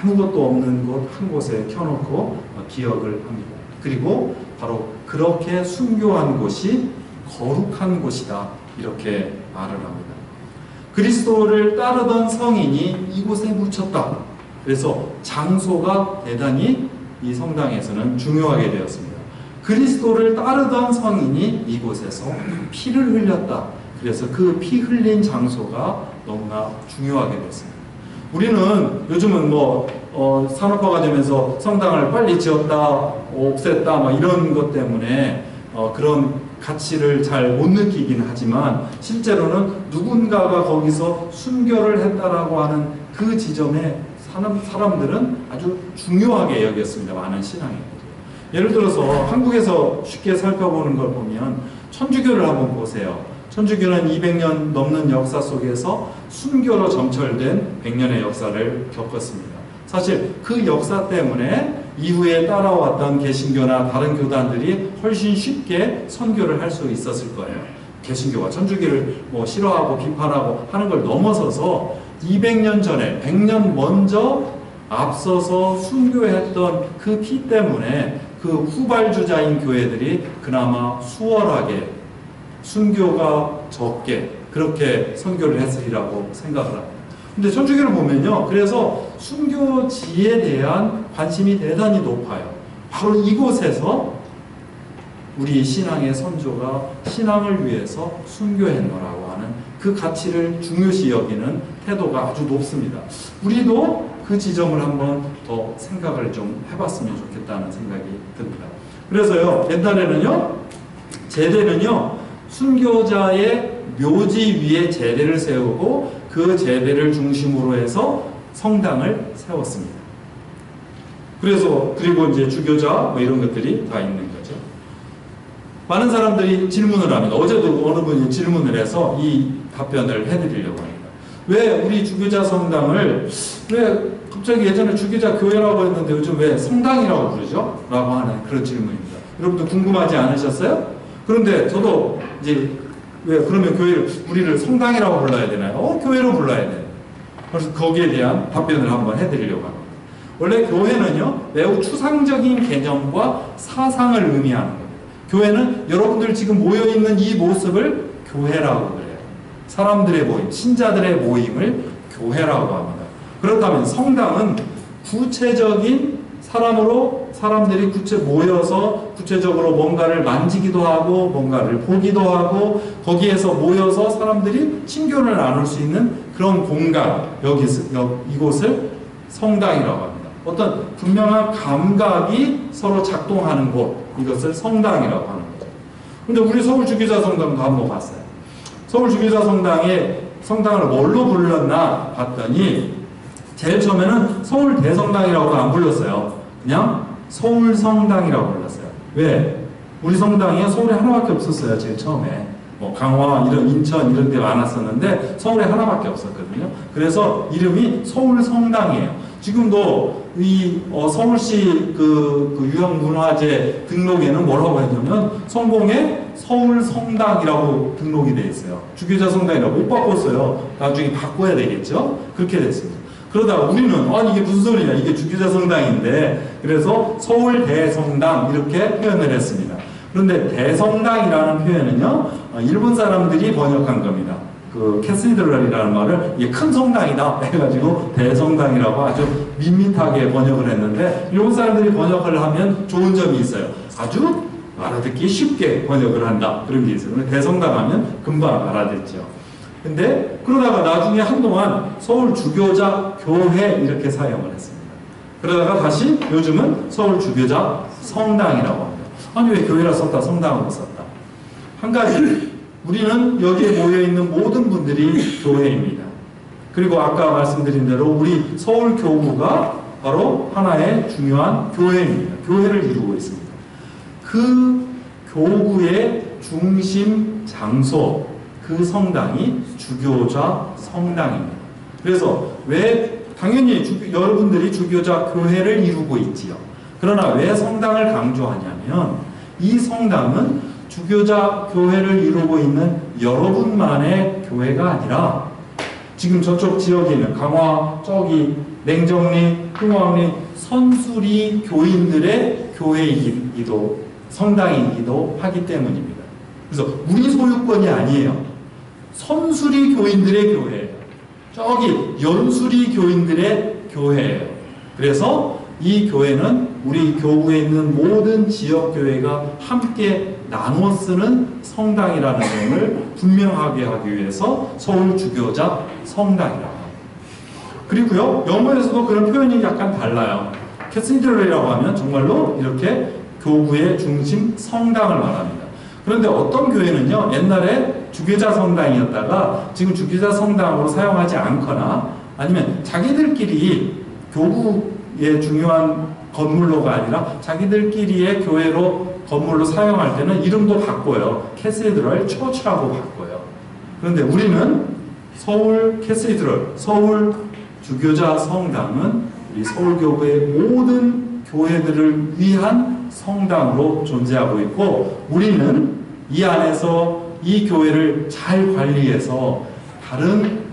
아무것도 없는 곳 한 곳에 켜놓고 기억을 합니다. 그리고 바로 그렇게 순교한 곳이 거룩한 곳이다. 이렇게 말을 합니다. 그리스도를 따르던 성인이 이곳에 묻혔다. 그래서 장소가 대단히 이 성당에서는 중요하게 되었습니다. 그리스도를 따르던 성인이 이곳에서 피를 흘렸다. 그래서 그 피 흘린 장소가 너무나 중요하게 됐습니다. 우리는 요즘은 산업화가 되면서 성당을 빨리 지었다, 없앴다, 이런 것 때문에 그런 가치를 잘 못 느끼긴 하지만 실제로는 누군가가 거기서 순교를 했다라고 하는 그 지점에 사람들은 아주 중요하게 여겼습니다. 많은 신앙인들이. 예를 들어서 한국에서 쉽게 살펴보는 걸 보면 천주교를 한번 보세요. 천주교는 200년 넘는 역사 속에서 순교로 점철된 100년의 역사를 겪었습니다. 사실 그 역사 때문에 이후에 따라왔던 개신교나 다른 교단들이 훨씬 쉽게 선교를 할 수 있었을 거예요. 개신교가 천주교를 싫어하고 비판하고 하는 걸 넘어서서 200년 전에 100년 먼저 앞서서 순교했던 그 피 때문에 그 후발주자인 교회들이 그나마 수월하게 순교가 적게 그렇게 선교를 했으리라고 생각을 합니다. 근데 천주교를 보면요, 그래서 순교지에 대한 관심이 대단히 높아요. 바로 이곳에서 우리 신앙의 선조가 신앙을 위해서 순교했노라고 하는 그 가치를 중요시 여기는 태도가 아주 높습니다. 우리도 그 지점을 한번 더 생각을 좀 해봤으면 좋겠다는 생각이 듭니다. 그래서요, 옛날에는요, 제대는요, 순교자의 묘지 위에 제대를 세우고 그 제대를 중심으로 해서 성당을 세웠습니다. 그리고 이제 주교자 이런 것들이 다 있는 거죠. 많은 사람들이 질문을 합니다. 어제도 어느 분이 질문을 해서 이 답변을 해드리려고 합니다. 왜 우리 주교자 성당을 왜 갑자기 예전에 주교자 교회라고 했는데 요즘 왜 성당이라고 부르죠? 라고 하는 그런 질문입니다. 여러분들 궁금하지 않으셨어요? 그런데 저도 이제 왜 그러면 우리를 성당이라고 불러야 되나요? 교회로 불러야 돼요. 그래서 거기에 대한 답변을 한번 해드리려고 합니다. 원래 교회는요, 매우 추상적인 개념과 사상을 의미하는 겁니다. 교회는 여러분들 지금 모여있는 이 모습을 교회라고 그래요. 사람들의 모임, 신자들의 모임을 교회라고 합니다. 그렇다면 성당은 구체적인 사람들이 모여서 구체적으로 뭔가를 만지기도 하고 뭔가를 보기도 하고 거기에서 모여서 사람들이 친교를 나눌 수 있는 그런 공간, 이곳을 성당이라고 합니다. 어떤 분명한 감각이 서로 작동하는 곳, 이것을 성당이라고 하는 거죠. 근데 우리 서울 주교자 성당도 한번 봤어요. 서울 주교자 성당을 뭘로 불렀나 봤더니 제일 처음에는 서울 대성당이라고도 안 불렀어요. 그냥 서울 성당이라고 불렀어요. 왜? 우리 성당이 서울에 하나밖에 없었어요. 제일 처음에. 강화, 인천 이런 데 많았었는데 서울에 하나밖에 없었거든요. 그래서 이름이 서울 성당이에요. 지금도 이 서울시 그 유형문화재 등록에는 뭐라고 했냐면 성공의 서울 성당이라고 등록이 돼 있어요. 주교자 성당이라고 못 바꿨어요. 나중에 바꿔야 되겠죠? 그렇게 됐습니다. 그러다가 우리는 이게 무슨 소리냐, 이게 주교자 성당인데, 그래서 서울 대성당 이렇게 표현을 했습니다. 그런데 대성당이라는 표현은요, 일본 사람들이 번역한 겁니다. 그 캐시드럴이라는 말을 이게 큰 성당이다 해가지고 대성당이라고 아주 밋밋하게 번역을 했는데, 일본 사람들이 번역을 하면 좋은 점이 있어요. 아주 알아듣기 쉽게 번역을 한다, 그런 게 있어요. 대성당 하면 금방 알아듣죠. 근데 그러다가 나중에 한동안 서울 주교자 교회 이렇게 사용을 했습니다. 그러다가 다시 요즘은 서울 주교자 성당이라고 합니다. 아니 왜 교회라 썼다 성당으로 썼다. 한 가지, 우리는 여기에 모여있는 모든 분들이 교회입니다. 그리고 아까 말씀드린 대로 우리 서울 교구가 바로 하나의 중요한 교회입니다. 교회를 이루고 있습니다. 그 교구의 중심 장소, 그 성당이 주교자 성당입니다. 그래서 왜 당연히 여러분들이 주교자 교회를 이루고 있지요. 그러나 왜 성당을 강조하냐면 이 성당은 주교자 교회를 이루고 있는 여러분만의 교회가 아니라 지금 저쪽 지역에 있는 강화, 저기 냉정리, 흥왕리, 선수리 교인들의 교회이기도 성당이기도 하기 때문입니다. 그래서 우리 소유권이 아니에요. 선수리 교인들의 교회예요. 저기 연수리 교인들의 교회예요. 그래서 이 교회는 우리 교구에 있는 모든 지역교회가 함께 나눠 쓰는 성당이라는 점을 분명하게 하기 위해서 서울주교자 성당이라고 합니다. 그리고요, 영어에서도 그런 표현이 약간 달라요. 캐시드럴이라고 하면 정말로 이렇게 교구의 중심 성당을 말합니다. 그런데 어떤 교회는요, 옛날에 주교자 성당이었다가 지금 주교자 성당으로 사용하지 않거나 아니면 자기들끼리 교구의 중요한 건물로가 아니라 자기들끼리의 교회로 건물로 사용할 때는 이름도 바꿔요. 캐시드럴 처치라고 바꿔요. 그런데 우리는 서울 캐시드럴, 서울 주교자 성당은 우리 서울교구의 모든 교회들을 위한 성당으로 존재하고 있고, 우리는 이 안에서 이 교회를 잘 관리해서 다른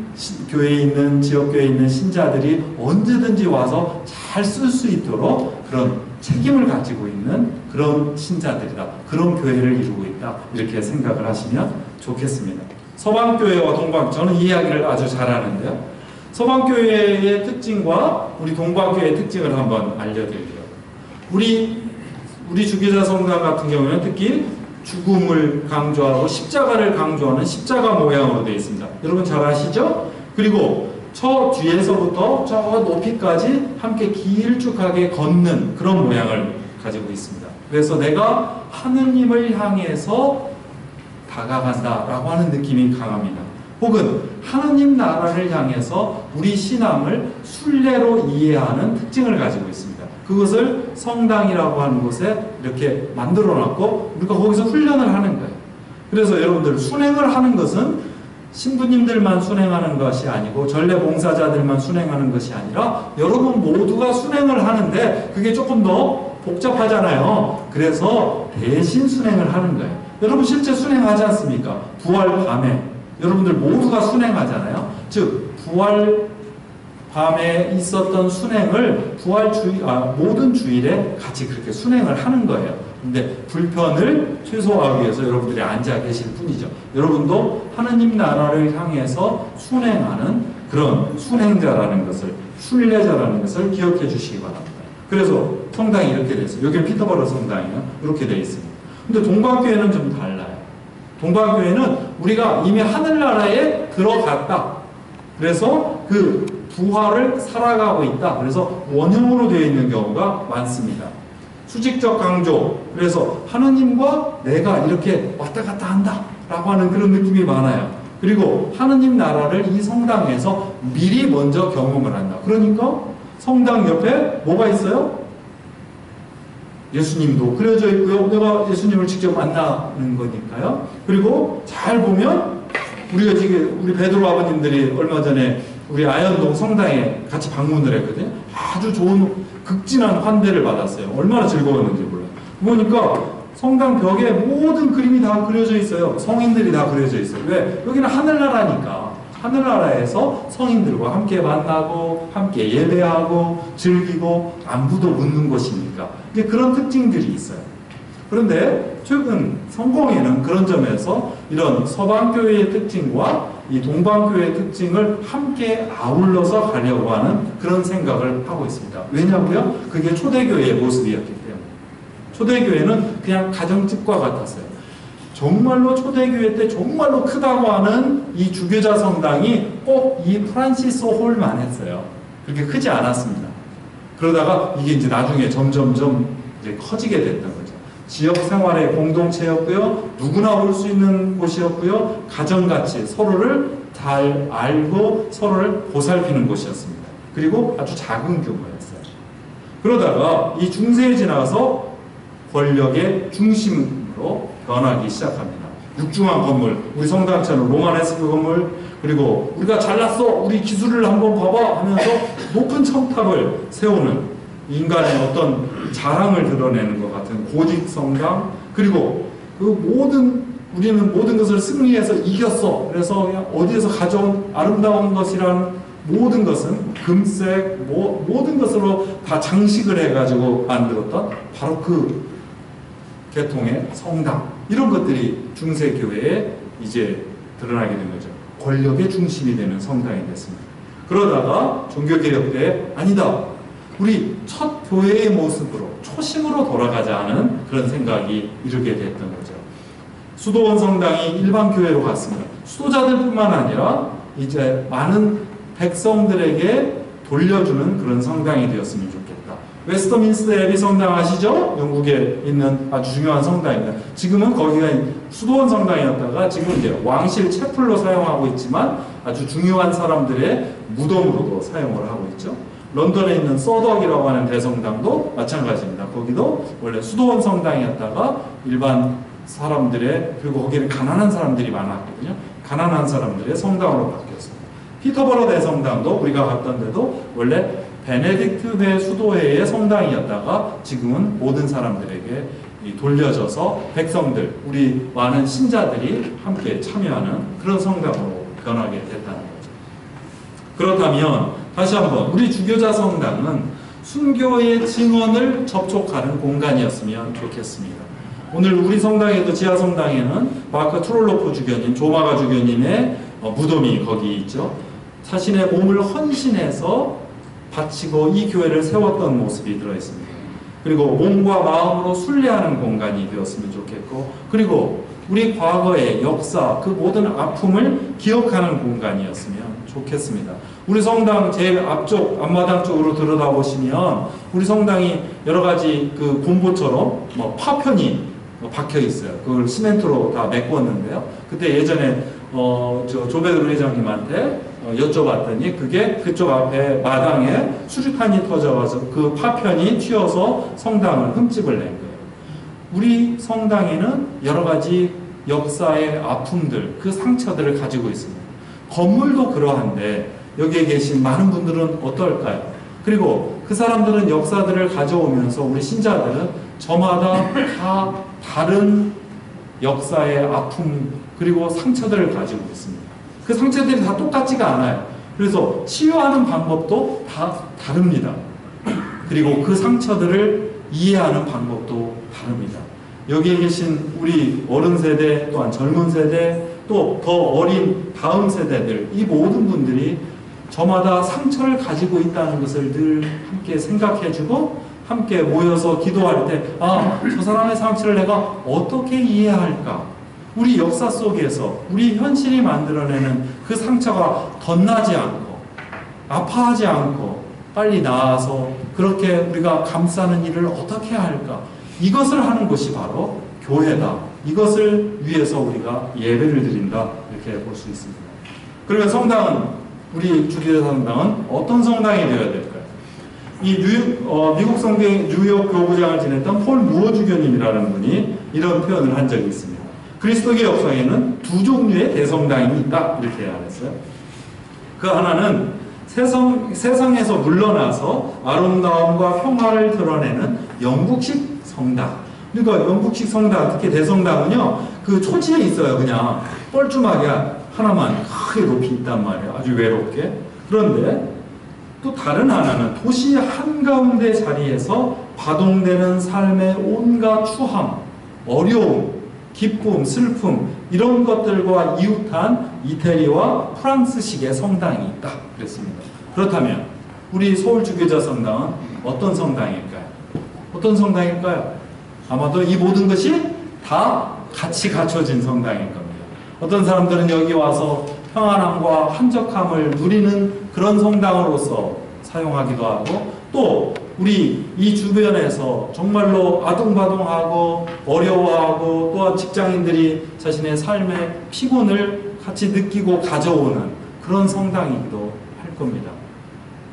교회에 있는, 지역교회에 있는 신자들이 언제든지 와서 잘 쓸 수 있도록 그런 책임을 가지고 있는 그런 신자들이다. 그런 교회를 이루고 있다. 이렇게 생각을 하시면 좋겠습니다. 서방교회와 동방, 저는 이 이야기를 아주 잘하는데요. 서방교회의 특징과 우리 동방교회의 특징을 한번 알려드릴게요. 우리 주교자 성당 같은 경우는 특히 죽음을 강조하고 십자가를 강조하는 십자가 모양으로 되어 있습니다. 여러분 잘 아시죠? 그리고 저 뒤에서부터 저 높이까지 함께 길쭉하게 걷는 그런 모양을 가지고 있습니다. 그래서 내가 하느님을 향해서 다가간다라고 하는 느낌이 강합니다. 혹은 하느님 나라를 향해서 우리 신앙을 순례로 이해하는 특징을 가지고 있습니다. 그것을 성당이라고 하는 곳에 이렇게 만들어놨고 우리가 거기서 훈련을 하는 거예요. 그래서 여러분들 순행을 하는 것은 신부님들만 순행하는 것이 아니고 전례봉사자들만 순행하는 것이 아니라 여러분 모두가 순행을 하는데 그게 조금 더 복잡하잖아요. 그래서 대신 순행을 하는 거예요. 여러분 실제 순행하지 않습니까? 부활 밤에 여러분들 모두가 순행하잖아요. 즉 부활 밤에 있었던 순행을 모든 주일에 같이 그렇게 순행을 하는 거예요. 근데 불편을 최소화하기 위해서 여러분들이 앉아 계실 뿐이죠. 여러분도 하느님 나라를 향해서 순행하는 그런 순행자라는 것을, 순례자라는 것을 기억해 주시기 바랍니다. 그래서 성당이 이렇게 되어 있어요. 여기는 피터버러 성당이요. 이렇게 되어 있습니다. 근데 동방교회는 좀 달라요. 동방교회는 우리가 이미 하늘나라에 들어갔다. 그래서 그 부활을 살아가고 있다. 그래서 원형으로 되어 있는 경우가 많습니다. 수직적 강조. 그래서 하느님과 내가 이렇게 왔다 갔다 한다 라고 하는 그런 느낌이 많아요. 그리고 하느님 나라를 이 성당에서 미리 먼저 경험을 한다. 그러니까 성당 옆에 뭐가 있어요? 예수님도 그려져 있고요. 내가 예수님을 직접 만나는 거니까요. 그리고 잘 보면 우리가 지금 우리 베드로 아버님들이 얼마 전에 우리 아현동 성당에 같이 방문을 했거든요. 아주 좋은 극진한 환대를 받았어요. 얼마나 즐거웠는지 몰라요. 보니까 성당 벽에 모든 그림이 다 그려져 있어요. 성인들이 다 그려져 있어요. 왜? 여기는 하늘나라니까. 하늘나라에서 성인들과 함께 만나고 함께 예배하고 즐기고 안부도 묻는 곳이니까 이게 그런 특징들이 있어요. 그런데 최근 성공회는 그런 점에서 이런 서방교회의 특징과 이 동방교회의 특징을 함께 아울러서 가려고 하는 그런 생각을 하고 있습니다. 왜냐고요? 그게 초대교회의 모습이었기 때문에. 초대교회는 그냥 가정집과 같았어요. 정말로 초대교회 때 정말로 크다고 하는 이 주교자 성당이 꼭 이 프란시스 홀만 했어요. 그렇게 크지 않았습니다. 그러다가 이게 이제 나중에 점점점 이제 커지게 됐던 거죠. 지역 생활의 공동체였고요. 누구나 올 수 있는 곳이었고요. 가정같이 서로를 잘 알고 서로를 보살피는 곳이었습니다. 그리고 아주 작은 규모였어요. 그러다가 이 중세에 지나서 권력의 중심으로 변하기 시작합니다. 육중한 건물, 우리 성당처럼 로마네스크 건물, 그리고 우리가 잘났어, 우리 기술을 한번 봐봐 하면서 높은 첨탑을 세우는 인간의 어떤 자랑을 드러내는 것 같은 고직 성당, 그리고 우리는 모든 것을 승리해서 이겼어. 그래서 그냥 어디에서 가져온 아름다운 것이란 모든 것은 금색, 모든 것으로 다 장식을 해가지고 만들었던 바로 그 계통의 성당 이런 것들이 중세 교회에 이제 드러나게 된 거죠. 권력의 중심이 되는 성당이 됐습니다. 그러다가 종교개혁 때 아니다. 우리 첫 교회의 모습으로 초심으로 돌아가자는 그런 생각이 이르게 됐던 거죠. 수도원 성당이 일반 교회로 갔습니다. 수도자들뿐만 아니라 이제 많은 백성들에게 돌려주는 그런 성당이 되었으면 좋겠다. 웨스터민스터 애비 성당 아시죠? 영국에 있는 아주 중요한 성당입니다. 지금은 거기가 수도원 성당이었다가 지금 이제 왕실 채플로 사용하고 있지만 아주 중요한 사람들의 무덤으로도 사용을 하고 있죠. 런던에 있는 서덕이라고 하는 대성당도 마찬가지입니다. 거기도 원래 수도원 성당이었다가 일반 사람들의, 그리고 거기는 가난한 사람들이 많았거든요. 가난한 사람들의 성당으로 바뀌었습니다. 피터버러 대성당도 우리가 갔던 데도 원래 베네딕트회 수도회의 성당이었다가 지금은 모든 사람들에게 돌려져서 백성들, 우리 많은 신자들이 함께 참여하는 그런 성당으로 변하게 됐다는 거죠. 그렇다면 다시 한번 우리 주교자 성당은 순교의 증언을 접촉하는 공간이었으면 좋겠습니다. 오늘 우리 성당에도 지하 성당에는 마크 트롤로프 주교님, 조마가 주교님의 무덤이 거기 있죠. 자신의 몸을 헌신해서 바치고 이 교회를 세웠던 모습이 들어있습니다. 그리고 몸과 마음으로 순례하는 공간이 되었으면 좋겠고, 그리고 우리 과거의 역사, 그 모든 아픔을 기억하는 공간이었으면 좋겠습니다. 우리 성당 제일 앞쪽 앞마당 쪽으로 들여다보시면 우리 성당이 여러 가지 그 곰보처럼 파편이 박혀 있어요. 그걸 시멘트로 다 메꿨는데요. 그때 예전에 저 조배들 회장님한테 여쭤봤더니 그게 그쪽 앞에 마당에 수류탄이 터져가서 그 파편이 튀어서 성당을 흠집을 낸 거예요. 우리 성당에는 여러 가지 역사의 아픔들, 그 상처들을 가지고 있습니다. 건물도 그러한데 여기에 계신 많은 분들은 어떨까요? 그리고 그 사람들은 역사들을 가져오면서 우리 신자들은 저마다 다 다른 역사의 아픔 그리고 상처들을 가지고 있습니다. 그 상처들이 다 똑같지가 않아요. 그래서 치유하는 방법도 다 다릅니다. 그리고 그 상처들을 이해하는 방법도 다릅니다. 여기에 계신 우리 어른 세대 또한 젊은 세대 또 더 어린 다음 세대들 이 모든 분들이 저마다 상처를 가지고 있다는 것을 늘 함께 생각해주고 함께 모여서 기도할 때 저 사람의 상처를 내가 어떻게 이해할까? 우리 역사 속에서 우리 현실이 만들어내는 그 상처가 덧나지 않고 아파하지 않고 빨리 나아서 그렇게 우리가 감싸는 일을 어떻게 할까? 이것을 하는 곳이 바로 교회다. 이것을 위해서 우리가 예배를 드린다. 이렇게 볼 수 있습니다. 그러면 성당은 우리 주기도 성당은 어떤 성당이 되어야 될까요? 이 미국 성경 뉴욕 교구장을 지냈던 폴 무어 주교님이라는 분이 이런 표현을 한 적이 있습니다. 그리스도교 역사에는 두 종류의 대성당이 있다 이렇게 말했어요. 그 하나는 세상에서 물러나서 아름다움과 평화를 드러내는 영국식 성당. 그러니까 영국식 성당, 특히 대성당은요, 그 초지에 있어요. 그냥 뻘쭘하게 하나만 크게 높이 있단 말이에요. 아주 외롭게. 그런데 또 다른 하나는 도시 한가운데 자리에서 바동되는 삶의 온갖 추함, 어려움, 기쁨, 슬픔 이런 것들과 이웃한 이태리와 프랑스식의 성당이 있다 그랬습니다. 그렇다면 우리 서울주교자 성당은 어떤 성당일까요? 어떤 성당일까요? 아마도 이 모든 것이 다 같이 갖춰진 성당일 겁니다. 어떤 사람들은 여기 와서 평안함과 한적함을 누리는 그런 성당으로서 사용하기도 하고 또 우리 이 주변에서 정말로 아둥바둥하고 어려워하고 또한 직장인들이 자신의 삶의 피곤을 같이 느끼고 가져오는 그런 성당이기도 할 겁니다.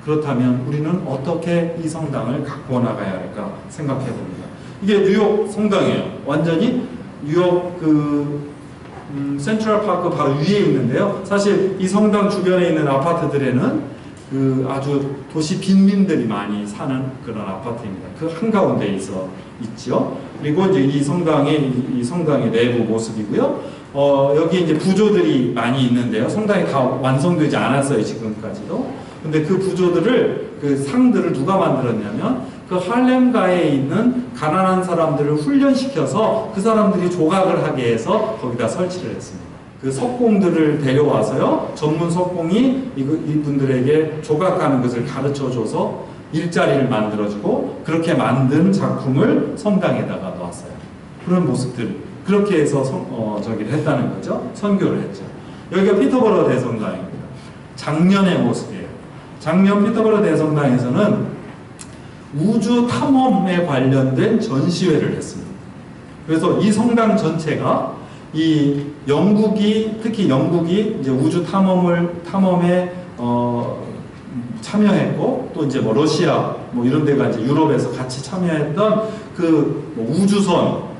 그렇다면 우리는 어떻게 이 성당을 갖고 나가야 할까 생각해 봅니다. 이게 뉴욕 성당이에요. 완전히 뉴욕 센트럴 파크 바로 위에 있는데요. 사실 이 성당 주변에 있는 아파트들에는 아주 도시 빈민들이 많이 사는 그런 아파트입니다. 그 한가운데 있죠. 그리고 이제 이 성당의 내부 모습이고요. 여기 이제 부조들이 많이 있는데요. 성당이 다 완성되지 않았어요, 지금까지도. 근데 그 부조들을, 그 상들을 누가 만들었냐면, 그 할렘가에 있는 가난한 사람들을 훈련시켜서 그 사람들이 조각을 하게 해서 거기다 설치를 했습니다. 그 석공들을 데려와서요, 전문 석공이 이분들에게 조각하는 것을 가르쳐줘서 일자리를 만들어주고 그렇게 만든 작품을 성당에다가 놨어요. 그런 모습들, 그렇게 해서 저기를 했다는 거죠. 선교를 했죠. 여기가 피터버러 대성당입니다. 작년의 모습이에요. 작년 피터버러 대성당에서는 우주 탐험에 관련된 전시회를 했습니다. 그래서 이 성당 전체가 이 영국이, 특히 영국이 이제 우주 탐험에 참여했고, 또 이제 뭐 러시아 뭐 이런 데가 이제 유럽에서 같이 참여했던 그뭐 우주선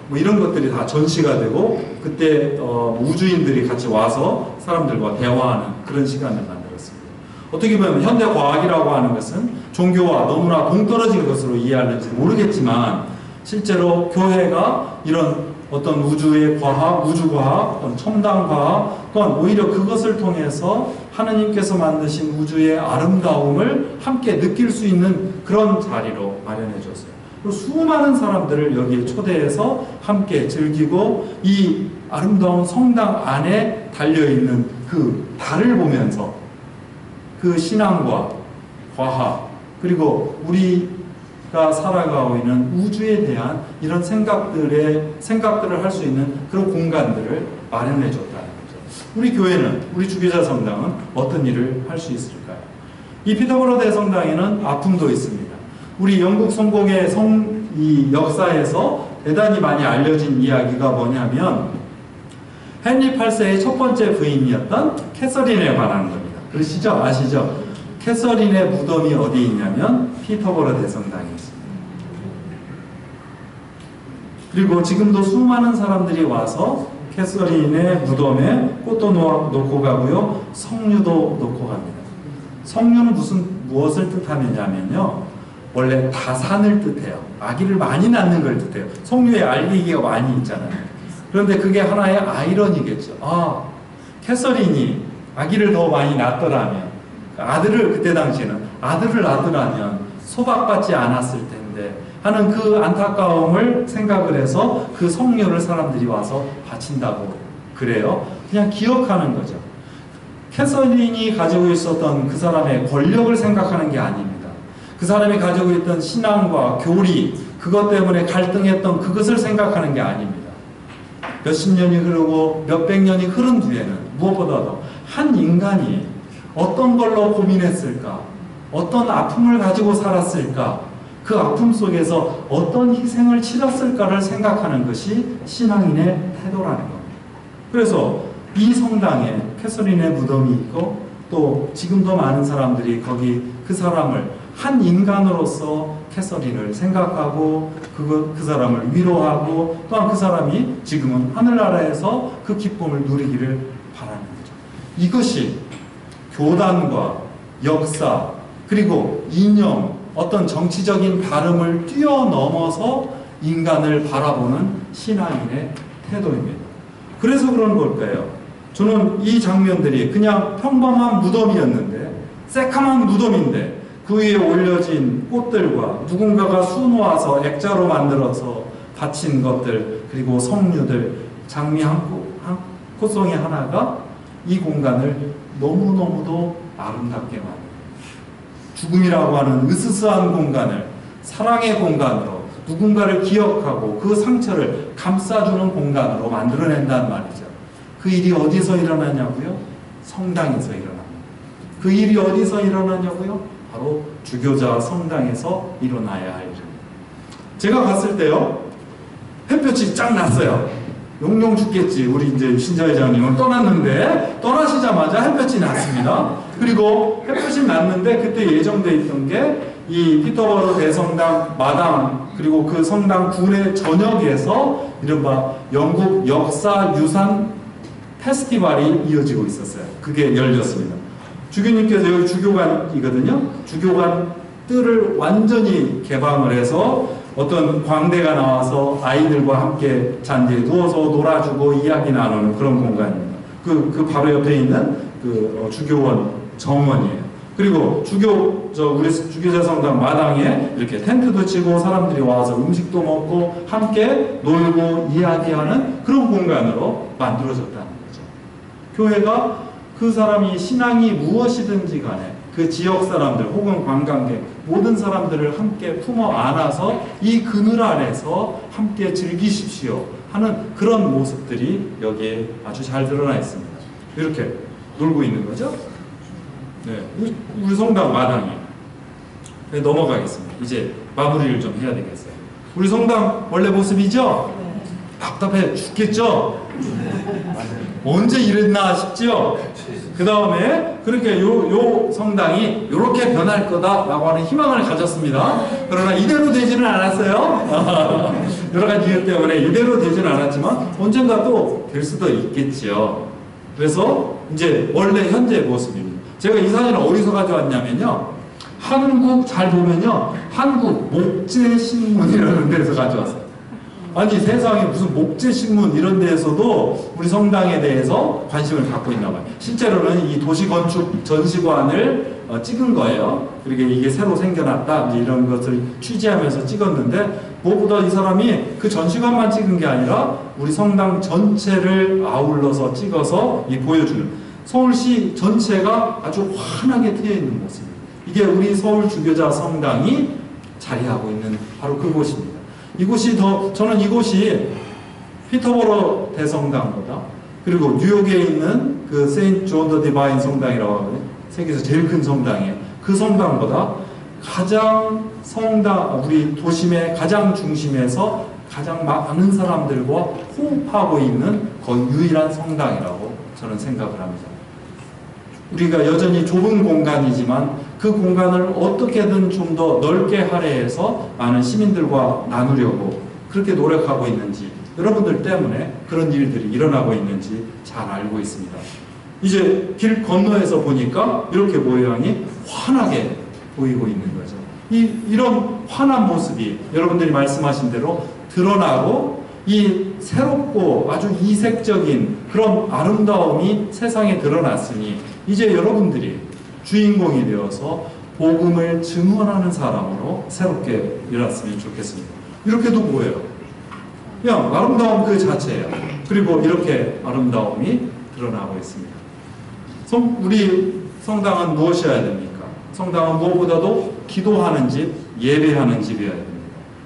뭐 이런 것들이 다 전시가 되고, 그때 우주인들이 같이 와서 사람들과 대화하는 그런 시간을 만들었습니다. 어떻게 보면 현대 과학이라고 하는 것은 종교와 너무나 동떨어진 것으로 이해하는지 모르겠지만, 실제로 교회가 이런 어떤 우주의 과학, 우주과학, 어떤 첨단과학, 또한 오히려 그것을 통해서 하느님께서 만드신 우주의 아름다움을 함께 느낄 수 있는 그런 자리로 마련해 줬어요. 그리고 수많은 사람들을 여기에 초대해서 함께 즐기고, 이 아름다운 성당 안에 달려있는 그 달을 보면서 그 신앙과 과학, 그리고 우리가 살아가고 있는 우주에 대한 이런 생각들을 할 수 있는 그런 공간들을 마련해 줬다는 거죠. 우리 교회는, 우리 주교자 성당은 어떤 일을 할 수 있을까요? 이 피터버러 대성당에는 아픔도 있습니다. 우리 영국 성공의 이 역사에서 대단히 많이 알려진 이야기가 뭐냐면, 헨리 8세의 첫 번째 부인이었던 캐서린에 관한 겁니다. 그러시죠? 아시죠? 캐서린의 무덤이 어디 있냐면 피터버러 대성당에 있습니다. 그리고 지금도 수많은 사람들이 와서 캐서린의 무덤에 꽃도 놓고 가고요, 성류도 놓고 갑니다. 성류는 무엇을 뜻하느냐면요, 원래 다산을 뜻해요. 아기를 많이 낳는 걸 뜻해요. 성류에 알기가 많이 있잖아요. 그런데 그게 하나의 아이러니겠죠. 아, 캐서린이 아기를 더 많이 낳더라면, 아들을, 그때 당시에는 아들을 낳더라면 소박받지 않았을 텐데 하는 그 안타까움을 생각을 해서 그 성류를 사람들이 와서 바친다고 그래요. 그냥 기억하는 거죠. 캐서린이 가지고 있었던 그 사람의 권력을 생각하는 게 아닙니다. 그 사람이 가지고 있던 신앙과 교리, 그것 때문에 갈등했던 그것을 생각하는 게 아닙니다. 몇십 년이 흐르고 몇백 년이 흐른 뒤에는 무엇보다도 한 인간이 어떤 걸로 고민했을까? 어떤 아픔을 가지고 살았을까? 그 아픔 속에서 어떤 희생을 치렀을까를 생각하는 것이 신앙인의 태도라는 겁니다. 그래서 이 성당에 캐서린의 무덤이 있고, 또 지금도 많은 사람들이 거기 그 사람을 한 인간으로서 캐서린을 생각하고 그 사람을 위로하고, 또한 그 사람이 지금은 하늘나라에서 그 기쁨을 누리기를 바라는 거죠. 이것이 교단과 역사, 그리고 이념, 어떤 정치적인 다름을 뛰어넘어서 인간을 바라보는 신앙인의 태도입니다. 그래서 그런 걸까요? 저는 이 장면들이 그냥 평범한 무덤이었는데, 새카만 무덤인데 그 위에 올려진 꽃들과 누군가가 수놓아서 액자로 만들어서 바친 것들, 그리고 성류들, 장미 한 꽃송이 하나가 이 공간을 너무너무도 아름답게 만듭니다. 죽음이라고 하는 으스스한 공간을 사랑의 공간으로, 누군가를 기억하고 그 상처를 감싸주는 공간으로 만들어낸단 말이죠. 그 일이 어디서 일어나냐고요? 성당에서 일어납니다. 그 일이 어디서 일어나냐고요? 바로 주교자 성당에서 일어나야 할 일입니다. 제가 갔을 때요, 햇볕이 쫙 났어요. 용용 죽겠지. 우리 이제 신자회장님은 떠났는데, 떠나시자마자 햇볕이 났습니다. 그리고 햇볕이 났는데 그때 예정돼 있던 게 이 피터버러 대성당 마당, 그리고 그 성당 굴의 전역에서 이른바 영국 역사유산 페스티벌이 이어지고 있었어요. 그게 열렸습니다. 주교님께서 여기 주교관이거든요. 주교관 뜰을 완전히 개방을 해서 어떤 광대가 나와서 아이들과 함께 잔디에 누워서 놀아주고 이야기 나누는 그런 공간입니다. 그 바로 옆에 있는 그 주교원 정원이에요. 그리고 우리 주교자 성당 마당에 이렇게 텐트도 치고 사람들이 와서 음식도 먹고 함께 놀고 이야기하는 그런 공간으로 만들어졌다는 거죠. 교회가 그 사람이 신앙이 무엇이든지 간에 그 지역 사람들 혹은 관광객 모든 사람들을 함께 품어 안아서 이 그늘 아래서 함께 즐기십시오 하는 그런 모습들이 여기에 아주 잘 드러나 있습니다. 이렇게 놀고 있는 거죠. 네, 우리 성당 마당이에요. 네, 넘어가겠습니다. 이제 마무리를 좀 해야 되겠어요. 우리 성당 원래 모습이죠? 답답해 죽겠죠? 언제 이랬나 싶죠? 그 다음에 그렇게 요 성당이 이렇게 변할 거다라고 하는 희망을 가졌습니다. 그러나 이대로 되지는 않았어요. 여러 가지 이유 때문에 이대로 되지는 않았지만 언젠가 또 될 수도 있겠지요. 그래서 이제 원래 현재 모습입니다. 제가 이 사진을 어디서 가져왔냐면요. 한국 잘 보면요. 한국 목재신문이라는 데서 가져왔어요. 아니 세상에 무슨 목재신문 이런 데에서도 우리 성당에 대해서 관심을 갖고 있나 봐요. 실제로는 이 도시건축 전시관을 찍은 거예요. 그러니까 이게 새로 생겨났다 이런 것을 취재하면서 찍었는데 무엇보다 이 사람이 그 전시관만 찍은 게 아니라 우리 성당 전체를 아울러서 찍어서 보여주는 서울시 전체가 아주 환하게 트여 있는 모습입니다. 이게 우리 서울 주교자 성당이 자리하고 있는 바로 그곳입니다. 저는 이곳이 피터보로 대성당보다 그리고 뉴욕에 있는 그 세인트 존 더 디바인 성당이라고 하거든요. 세계에서 제일 큰 성당이에요. 그 성당보다 가장 우리 도심의 가장 중심에서 가장 많은 사람들과 호흡하고 있는 거의 유일한 성당이라고 저는 생각을 합니다. 우리가 여전히 좁은 공간이지만 그 공간을 어떻게든 좀 더 넓게 할애해서 많은 시민들과 나누려고 그렇게 노력하고 있는지 여러분들 때문에 그런 일들이 일어나고 있는지 잘 알고 있습니다. 이제 길 건너에서 보니까 이렇게 모양이 환하게 보이고 있는 거죠. 이런 환한 모습이 여러분들이 말씀하신 대로 드러나고 이 새롭고 아주 이색적인 그런 아름다움이 세상에 드러났으니 이제 여러분들이 주인공이 되어서 복음을 증언하는 사람으로 새롭게 일어났으면 좋겠습니다. 이렇게도 보여요. 그냥 아름다움 그 자체예요. 그리고 이렇게 아름다움이 드러나고 있습니다. 우리 성당은 무엇이어야 됩니까? 성당은 무엇보다도 기도하는 집, 예배하는 집이어야 됩니다.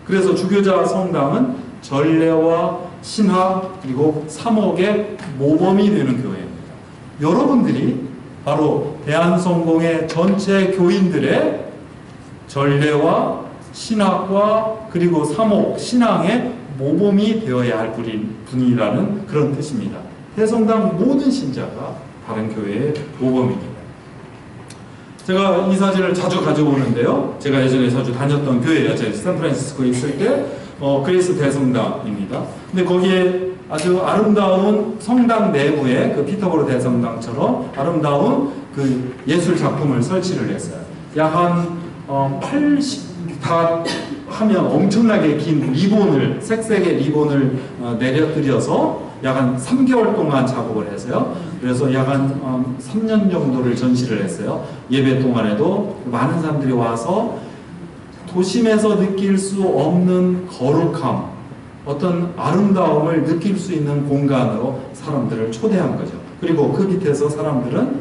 그래서 주교자 성당은 전례와 신학 그리고 사목의 모범이 되는 교회입니다. 여러분들이 바로 대한성공의 전체 교인들의 전례와 신학과 그리고 사목, 신앙의 모범이 되어야 할 분이라는 그런 뜻입니다. 대성당 모든 신자가 다른 교회의 모범입니다. 제가 이 사진을 자주 가져오는데요. 제가 예전에 자주 다녔던 교회예요. 제가 샌프란시스코에 있을 때 그레이스 대성당입니다. 근데 거기에 아주 아름다운 성당 내부에 그 피터보로 대성당처럼 아름다운 그 예술 작품을 설치를 했어요. 약 한 80다 하면 엄청나게 긴 리본을 색색의 리본을 내려드려서 약 한 3개월 동안 작업을 했어요. 그래서 약 한 3년 정도를 전시를 했어요. 예배 동안에도 많은 사람들이 와서 도심에서 느낄 수 없는 거룩함, 어떤 아름다움을 느낄 수 있는 공간으로 사람들을 초대한 거죠. 그리고 그 밑에서 사람들은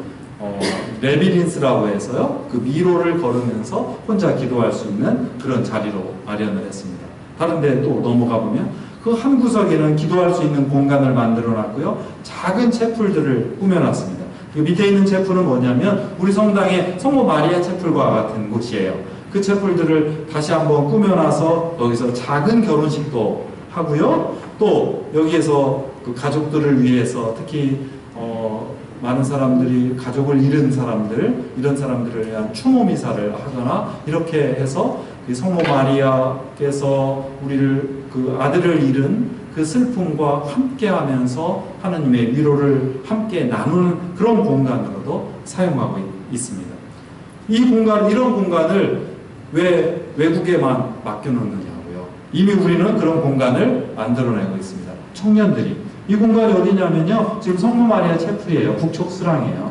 레비린스라고 해서요, 그 미로를 걸으면서 혼자 기도할 수 있는 그런 자리로 마련을 했습니다. 다른 데 또 넘어가 보면 그 한 구석에는 기도할 수 있는 공간을 만들어 놨고요, 작은 채플들을 꾸며놨습니다. 그 밑에 있는 채플은 뭐냐면 우리 성당의 성모 마리아 채플과 같은 곳이에요. 그 채플들을 다시 한번 꾸며놔서 여기서 작은 결혼식도 하고요. 또 여기에서 그 가족들을 위해서 특히 많은 사람들이 가족을 잃은 사람들, 이런 사람들을 위한 추모 미사를 하거나 이렇게 해서 성모 마리아께서 우리를 그 아들을 잃은 그 슬픔과 함께하면서 하나님의 위로를 함께 나누는 그런 공간으로도 사용하고 있습니다. 이런 공간을 왜 외국에만 맡겨놓느냐고요. 이미 우리는 그런 공간을 만들어내고 있습니다. 청년들이. 이 공간이 어디냐면요, 지금 성모 마리아 채플이에요. 북쪽 수랑이에요.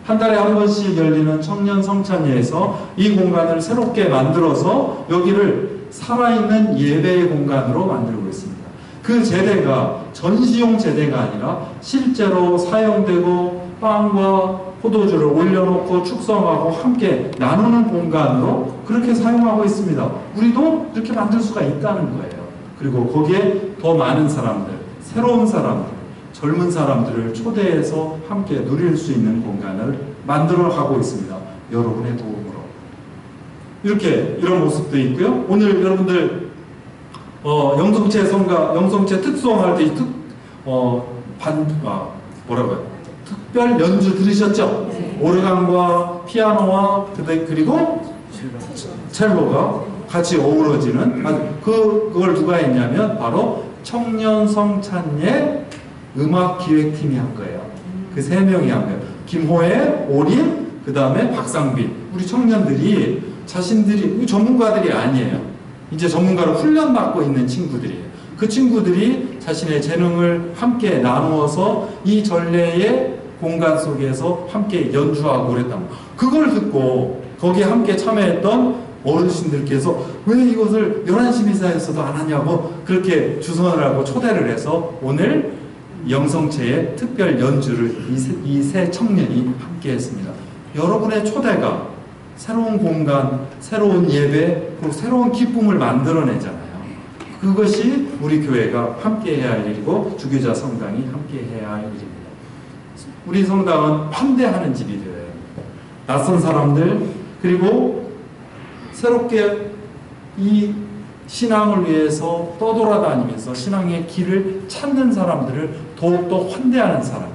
한 달에 한 번씩 열리는 청년 성찬회에서 이 공간을 새롭게 만들어서 여기를 살아있는 예배의 공간으로 만들고 있습니다. 그 제대가 전시용 제대가 아니라 실제로 사용되고 빵과 포도주를 올려놓고 축성하고 함께 나누는 공간으로 그렇게 사용하고 있습니다. 우리도 이렇게 만들 수가 있다는 거예요. 그리고 거기에 더 많은 사람들, 새로운 사람들, 젊은 사람들을 초대해서 함께 누릴 수 있는 공간을 만들어 가고 있습니다. 여러분의 도움으로. 이렇게 이런 모습도 있고요. 오늘 여러분들 영성체 성가, 영성체 특송할 때 특별 연주 들으셨죠? 네. 오르간과 피아노와 그리고 첼로가 같이 어우러지는 그걸 누가 했냐면 바로 청년 성찬예 음악기획팀이 한 거예요. 그 세 명이 한 거예요. 김호애, 오림, 그 다음에 박상빈. 우리 청년들이 자신들이 전문가들이 아니에요. 이제 전문가로 훈련받고 있는 친구들이에요. 그 친구들이 자신의 재능을 함께 나누어서 이 전례의 공간 속에서 함께 연주하고 그랬단 말이에요. 그걸 듣고 거기에 함께 참여했던 어르신들께서 왜 이것을 11시 미사에서도 안 하냐고 그렇게 주선을 하고 초대를 해서 오늘 영성체의 특별 연주를 이 세 청년이 함께 했습니다. 여러분의 초대가 새로운 공간, 새로운 예배, 그리고 새로운 기쁨을 만들어내잖아요. 그것이 우리 교회가 함께 해야 할 일이고 주교자 성당이 함께 해야 할 일입니다. 우리 성당은 환대하는 집이 되어야 합니다. 낯선 사람들, 그리고 새롭게 이 신앙을 위해서 떠돌아다니면서 신앙의 길을 찾는 사람들을 더욱더 환대하는 사람이에요.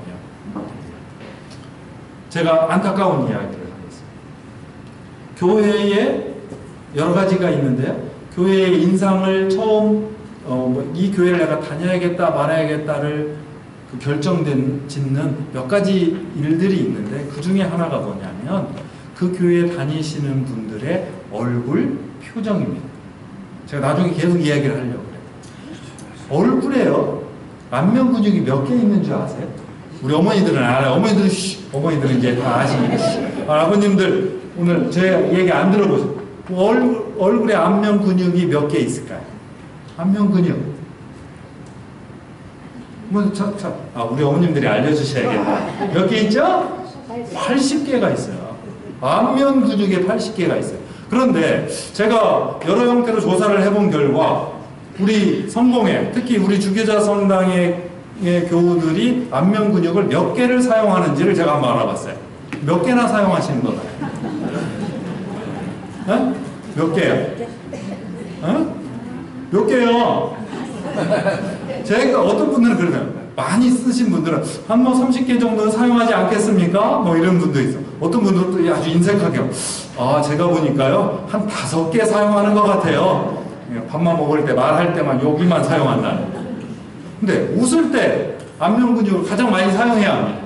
제가 안타까운 이야기를 하겠습니다. 교회에 여러 가지가 있는데요. 교회의 인상을 처음 이 교회를 내가 다녀야겠다 말아야겠다를 짓는 몇 가지 일들이 있는데 그 중에 하나가 뭐냐면 그 교회에 다니시는 분들의 얼굴 표정입니다. 제가 나중에 계속 이야기를 하려고 그래요. 얼굴에요. 안면 근육이 몇 개 있는 줄 아세요? 우리 어머니들은 알아요. 어머니들은 이제 다 아시니까. 아버님들 오늘 제 얘기 안 들어보세요. 얼굴에 안면 근육이 몇 개 있을까요? 안면 근육. 우리 어머님들이 알려주셔야겠다. 몇 개 있죠? 80개가 있어요. 안면 근육에 80개가 있어요. 그런데 제가 여러 형태로 조사를 해본 결과 우리 성공회, 특히 우리 주교자 성당의 교우들이 안면 근육을 몇 개를 사용하는지를 제가 한번 알아봤어요. 몇 개나 사용하시는 거예요? 네? 몇 개요? 네? 몇 개요? 제가 어떤 분들은 그러면 많이 쓰신 분들은 한 30개 정도는 사용하지 않겠습니까? 이런 분도 있어. 어떤 분들은 또 아주 인색하게 제가 보니까요 한 5개 사용하는 것 같아요. 밥만 먹을 때 말할 때만 여기만 사용한다는. 근데 웃을 때 안면 근육을 가장 많이 사용해야 합니다.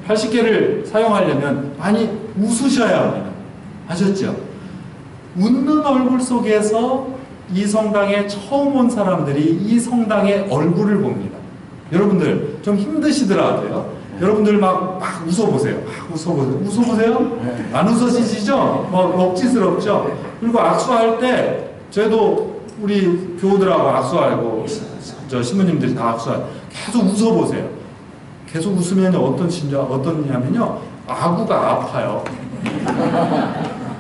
80개를 사용하려면 많이 웃으셔야 합니다. 아셨죠? 웃는 얼굴 속에서 이 성당에 처음 온 사람들이 이 성당의 얼굴을 봅니다. 여러분들 좀 힘드시더라도요. 여러분들 막 웃어보세요. 웃어보세요? 안 웃으시죠? 억지스럽죠? 그리고 악수할 때 저도 우리 교우들하고 악수하고 신부님들이 다 악수하고 계속 웃어보세요. 계속 웃으면 어떠냐면요. 아구가 아파요.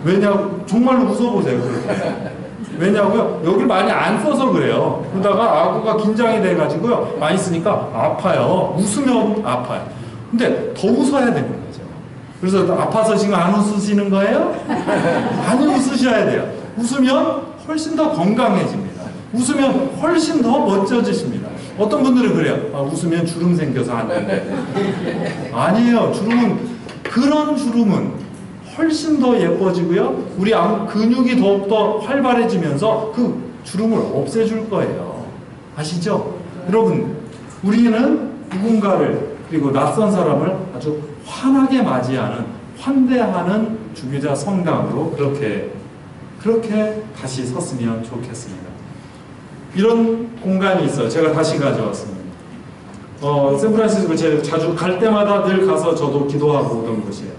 왜냐고 정말로 웃어보세요. 왜냐고요? 여기를 많이 안 써서 그래요. 그러다가 아구가 긴장이 돼가지고요. 많이 쓰니까 아파요. 웃으면 아파요. 근데 더 웃어야 되는 거죠. 그래서 아파서 지금 안 웃으시는 거예요? 많이 웃으셔야 돼요. 웃으면 훨씬 더 건강해집니다. 웃으면 훨씬 더 멋져지십니다. 어떤 분들은 그래요. 웃으면 주름 생겨서 안 되는데. 아니에요. 그런 주름은 훨씬 더 예뻐지고요. 우리 근육이 더욱더 활발해지면서 그 주름을 없애줄 거예요. 아시죠? 여러분, 우리는 누군가를 그리고 낯선 사람을 아주 환하게 맞이하는 환대하는 주교자 성당으로 그렇게 다시 섰으면 좋겠습니다. 이런 공간이 있어요. 제가 다시 가져왔습니다. 샌프란시스코 제가 자주 갈 때마다 늘 가서 저도 기도하고 오던 곳이에요.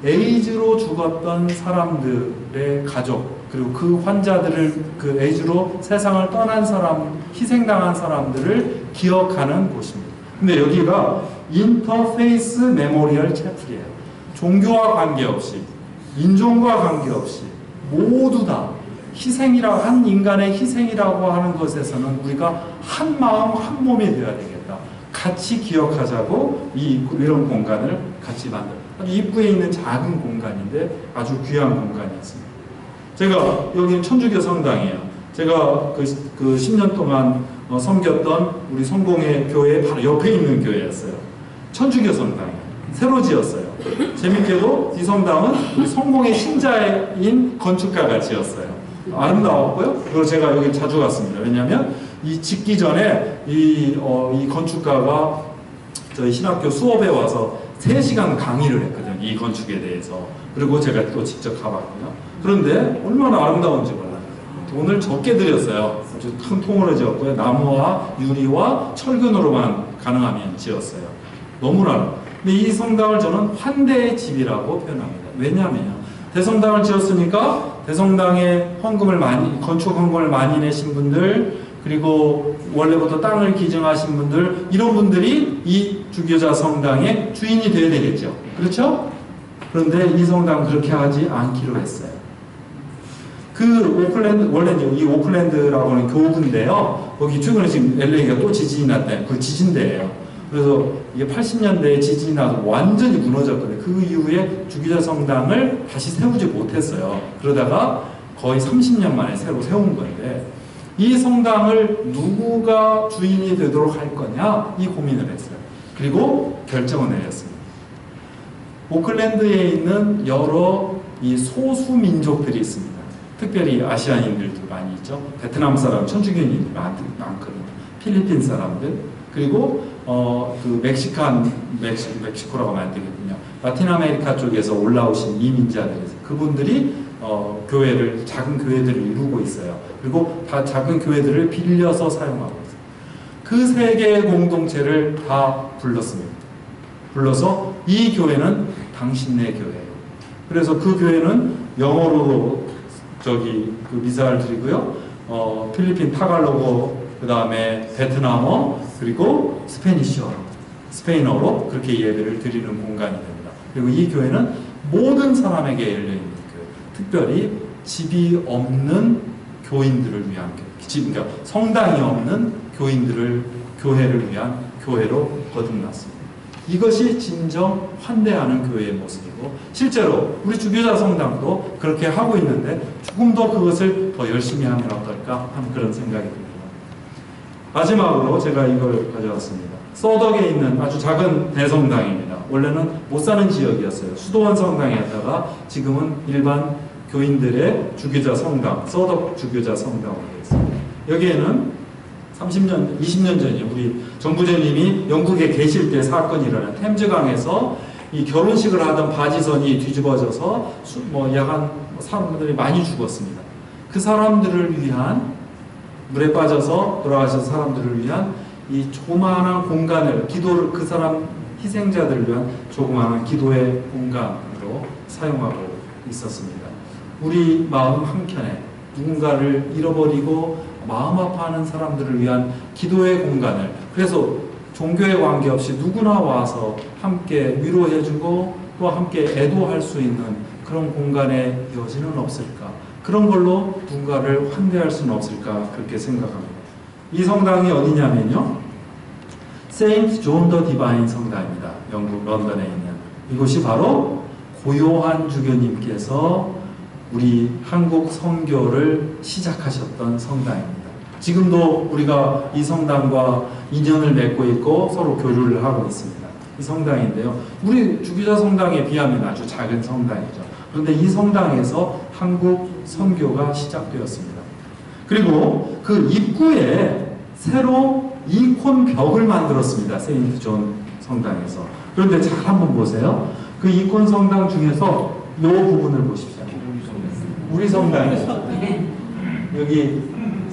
에이즈로 죽었던 사람들의 가족, 그리고 그 환자들을, 그 에이즈로 세상을 떠난 사람, 희생당한 사람들을 기억하는 곳입니다. 근데 여기가 인터페이스 메모리얼 채플이에요. 종교와 관계없이, 인종과 관계없이 모두 다 한 인간의 희생이라고 하는 것에서는 우리가 한 마음 한 몸이 되어야 되겠다. 같이 기억하자고 이런 공간을 같이 만들어. 아주 입구에 있는 작은 공간인데 아주 귀한 공간이었습니다. 제가 여기는 천주교 성당이에요. 제가 그 10년 동안 섬겼던 우리 성공회 교회 바로 옆에 있는 교회였어요. 천주교 성당이에요. 새로 지었어요. 재밌게도 이 성당은 우리 성공의 신자인 건축가가 지었어요. 아름다웠고요. 그리고 제가 여기 자주 갔습니다. 왜냐하면 이 짓기 전에 이 건축가가 저희 신학교 수업에 와서 3시간 강의를 했거든요. 이 건축에 대해서. 그리고 제가 또 직접 가봤고요. 그런데 얼마나 아름다운지 몰라요. 돈을 적게 들였어요. 아주 큰 통으로 지었고요. 나무와 유리와 철근으로만 가능하면 지었어요. 너무나. 근데 이 성당을 저는 환대의 집이라고 표현합니다. 왜냐하면 대성당을 지었으니까 대성당에 건축 헌금을 많이 내신 분들, 그리고 원래부터 땅을 기증하신 분들, 이런 분들이 이 주교자 성당의 주인이 되어야 되겠죠. 그렇죠? 그런데 이 성당은 그렇게 하지 않기로 했어요. 원래는 이 오클랜드라고 하는 교구인데요. 거기 최근에 지금 LA가 또 지진이 났대. 그 지진대예요. 그래서 이게 80년대에 지진이 나서 완전히 무너졌거든요. 그 이후에 주기자 성당을 다시 세우지 못했어요. 그러다가 거의 30년 만에 새로 세운 건데, 이 성당을 누구가 주인이 되도록 할 거냐, 이 고민을 했어요. 그리고 결정을 내렸습니다. 오클랜드에 있는 여러 이 소수 민족들이 있습니다. 특별히 아시아인들도 많이 있죠. 베트남 사람, 천주교인들이 많거든요. 필리핀 사람들, 그리고 멕시코라고 하면 안 되겠군요. 라틴 아메리카 쪽에서 올라오신 이민자들, 그분들이 작은 교회들을 이루고 있어요. 그리고 다 작은 교회들을 빌려서 사용하고 있어요. 그 세 개의 공동체를 다 불렀습니다. 불러서 이 교회는 당신네 교회예요. 그래서 그 교회는 영어로 그 미사를 드리고요. 필리핀 타갈로그, 그 다음에 베트남어, 그리고 스페인어로 그렇게 예배를 드리는 공간이 됩니다. 그리고 이 교회는 모든 사람에게 열려있는 교회, 특별히 집이 없는 교인들을 위한 교회, 그러니까 성당이 없는 교회를 위한 교회로 거듭났습니다. 이것이 진정 환대하는 교회의 모습이고, 실제로 우리 주교자 성당도 그렇게 하고 있는데 조금 더 그것을 더 열심히 하면 어떨까 하는 그런 생각이 듭니다. 마지막으로 제가 이걸 가져왔습니다. 서덕에 있는 아주 작은 대성당입니다. 원래는 못 사는 지역이었어요. 수도원 성당이었다가 지금은 일반 교인들의 주교자 성당, 서덕 주교자 성당으로 되어 있습니다. 여기에는 20년 전에 우리 정부제님이 영국에 계실 때 사건이 일어난 템즈강에서 이 결혼식을 하던 바지선이 뒤집어져서 야간 사람들이 많이 죽었습니다. 그 사람들을 위한, 물에 빠져서 돌아가신 사람들을 위한 이 조그마한 공간을, 그 사람 희생자들을 위한 조그마한 기도의 공간으로 사용하고 있었습니다. 우리 마음 한켠에 누군가를 잃어버리고 마음 아파하는 사람들을 위한 기도의 공간을, 그래서 종교에 관계없이 누구나 와서 함께 위로해주고 또 함께 애도할 수 있는 그런 공간의 여지는 없을까? 그런 걸로 누군가를 환대할 수는 없을까? 그렇게 생각합니다. 이 성당이 어디냐면요, 세인트 존 더 디바인 성당입니다. 영국 런던에 있는 이곳이 바로 고요한 주교님께서 우리 한국 선교를 시작하셨던 성당입니다. 지금도 우리가 이 성당과 인연을 맺고 있고 서로 교류를 하고 있습니다. 이 성당인데요, 우리 주교자 성당에 비하면 아주 작은 성당이죠. 그런데 이 성당에서 한국 선교가 시작되었습니다. 그리고 그 입구에 새로 이콘 벽을 만들었습니다. 세인트 존 성당에서. 그런데 잘 한번 보세요. 그 이콘 성당 중에서 이 부분을 보십시오. 우리 성당에서 여기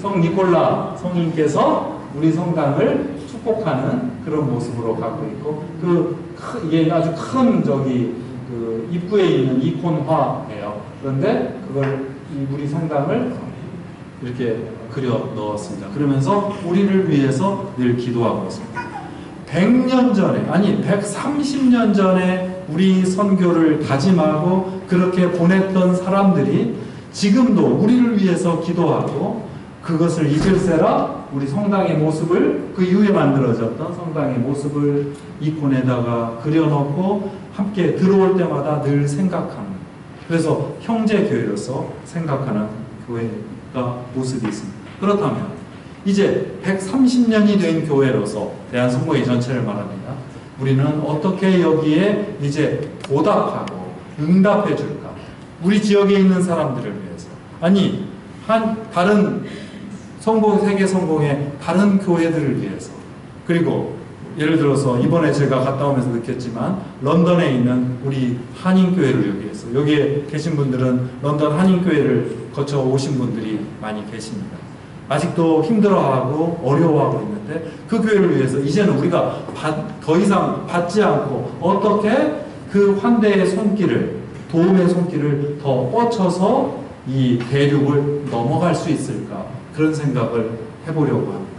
성 니콜라 성인께서 우리 성당을 축복하는 그런 모습으로 가고 있고 이게 아주 큰 그 입구에 있는 이콘화예요. 그런데 그걸 우리 성당을 이렇게 그려 넣었습니다. 그러면서 우리를 위해서 늘 기도하고 있습니다. 100년 전에, 아니 130년 전에 우리 선교를 다짐하고 그렇게 보냈던 사람들이 지금도 우리를 위해서 기도하고 그것을 잊을세라 우리 성당의 모습을 그 이후에 만들어졌던 성당의 모습을 이콘에다가 그려놓고 함께 들어올 때마다 늘 생각하는, 그래서 형제교회로서 생각하는 교회가 모습이 있습니다. 그렇다면 이제 130년이 된 교회로서 대한성공회 전체를 말합니다. 우리는 어떻게 여기에 이제 보답하고 응답해 줄까? 우리 지역에 있는 사람들을 위해서, 아니 다른 세계 성공의 다른 교회들을 위해서, 그리고 예를 들어서 이번에 제가 갔다 오면서 느꼈지만 런던에 있는 우리 한인교회를 위해서, 여기에 계신 분들은 런던 한인교회를 거쳐 오신 분들이 많이 계십니다. 아직도 힘들어하고 어려워하고 있는데 그 교회를 위해서 이제는 우리가 더 이상 받지 않고 어떻게 그 환대의 손길을, 도움의 손길을 더 뻗쳐서 이 대륙을 넘어갈 수 있을까, 그런 생각을 해보려고 합니다.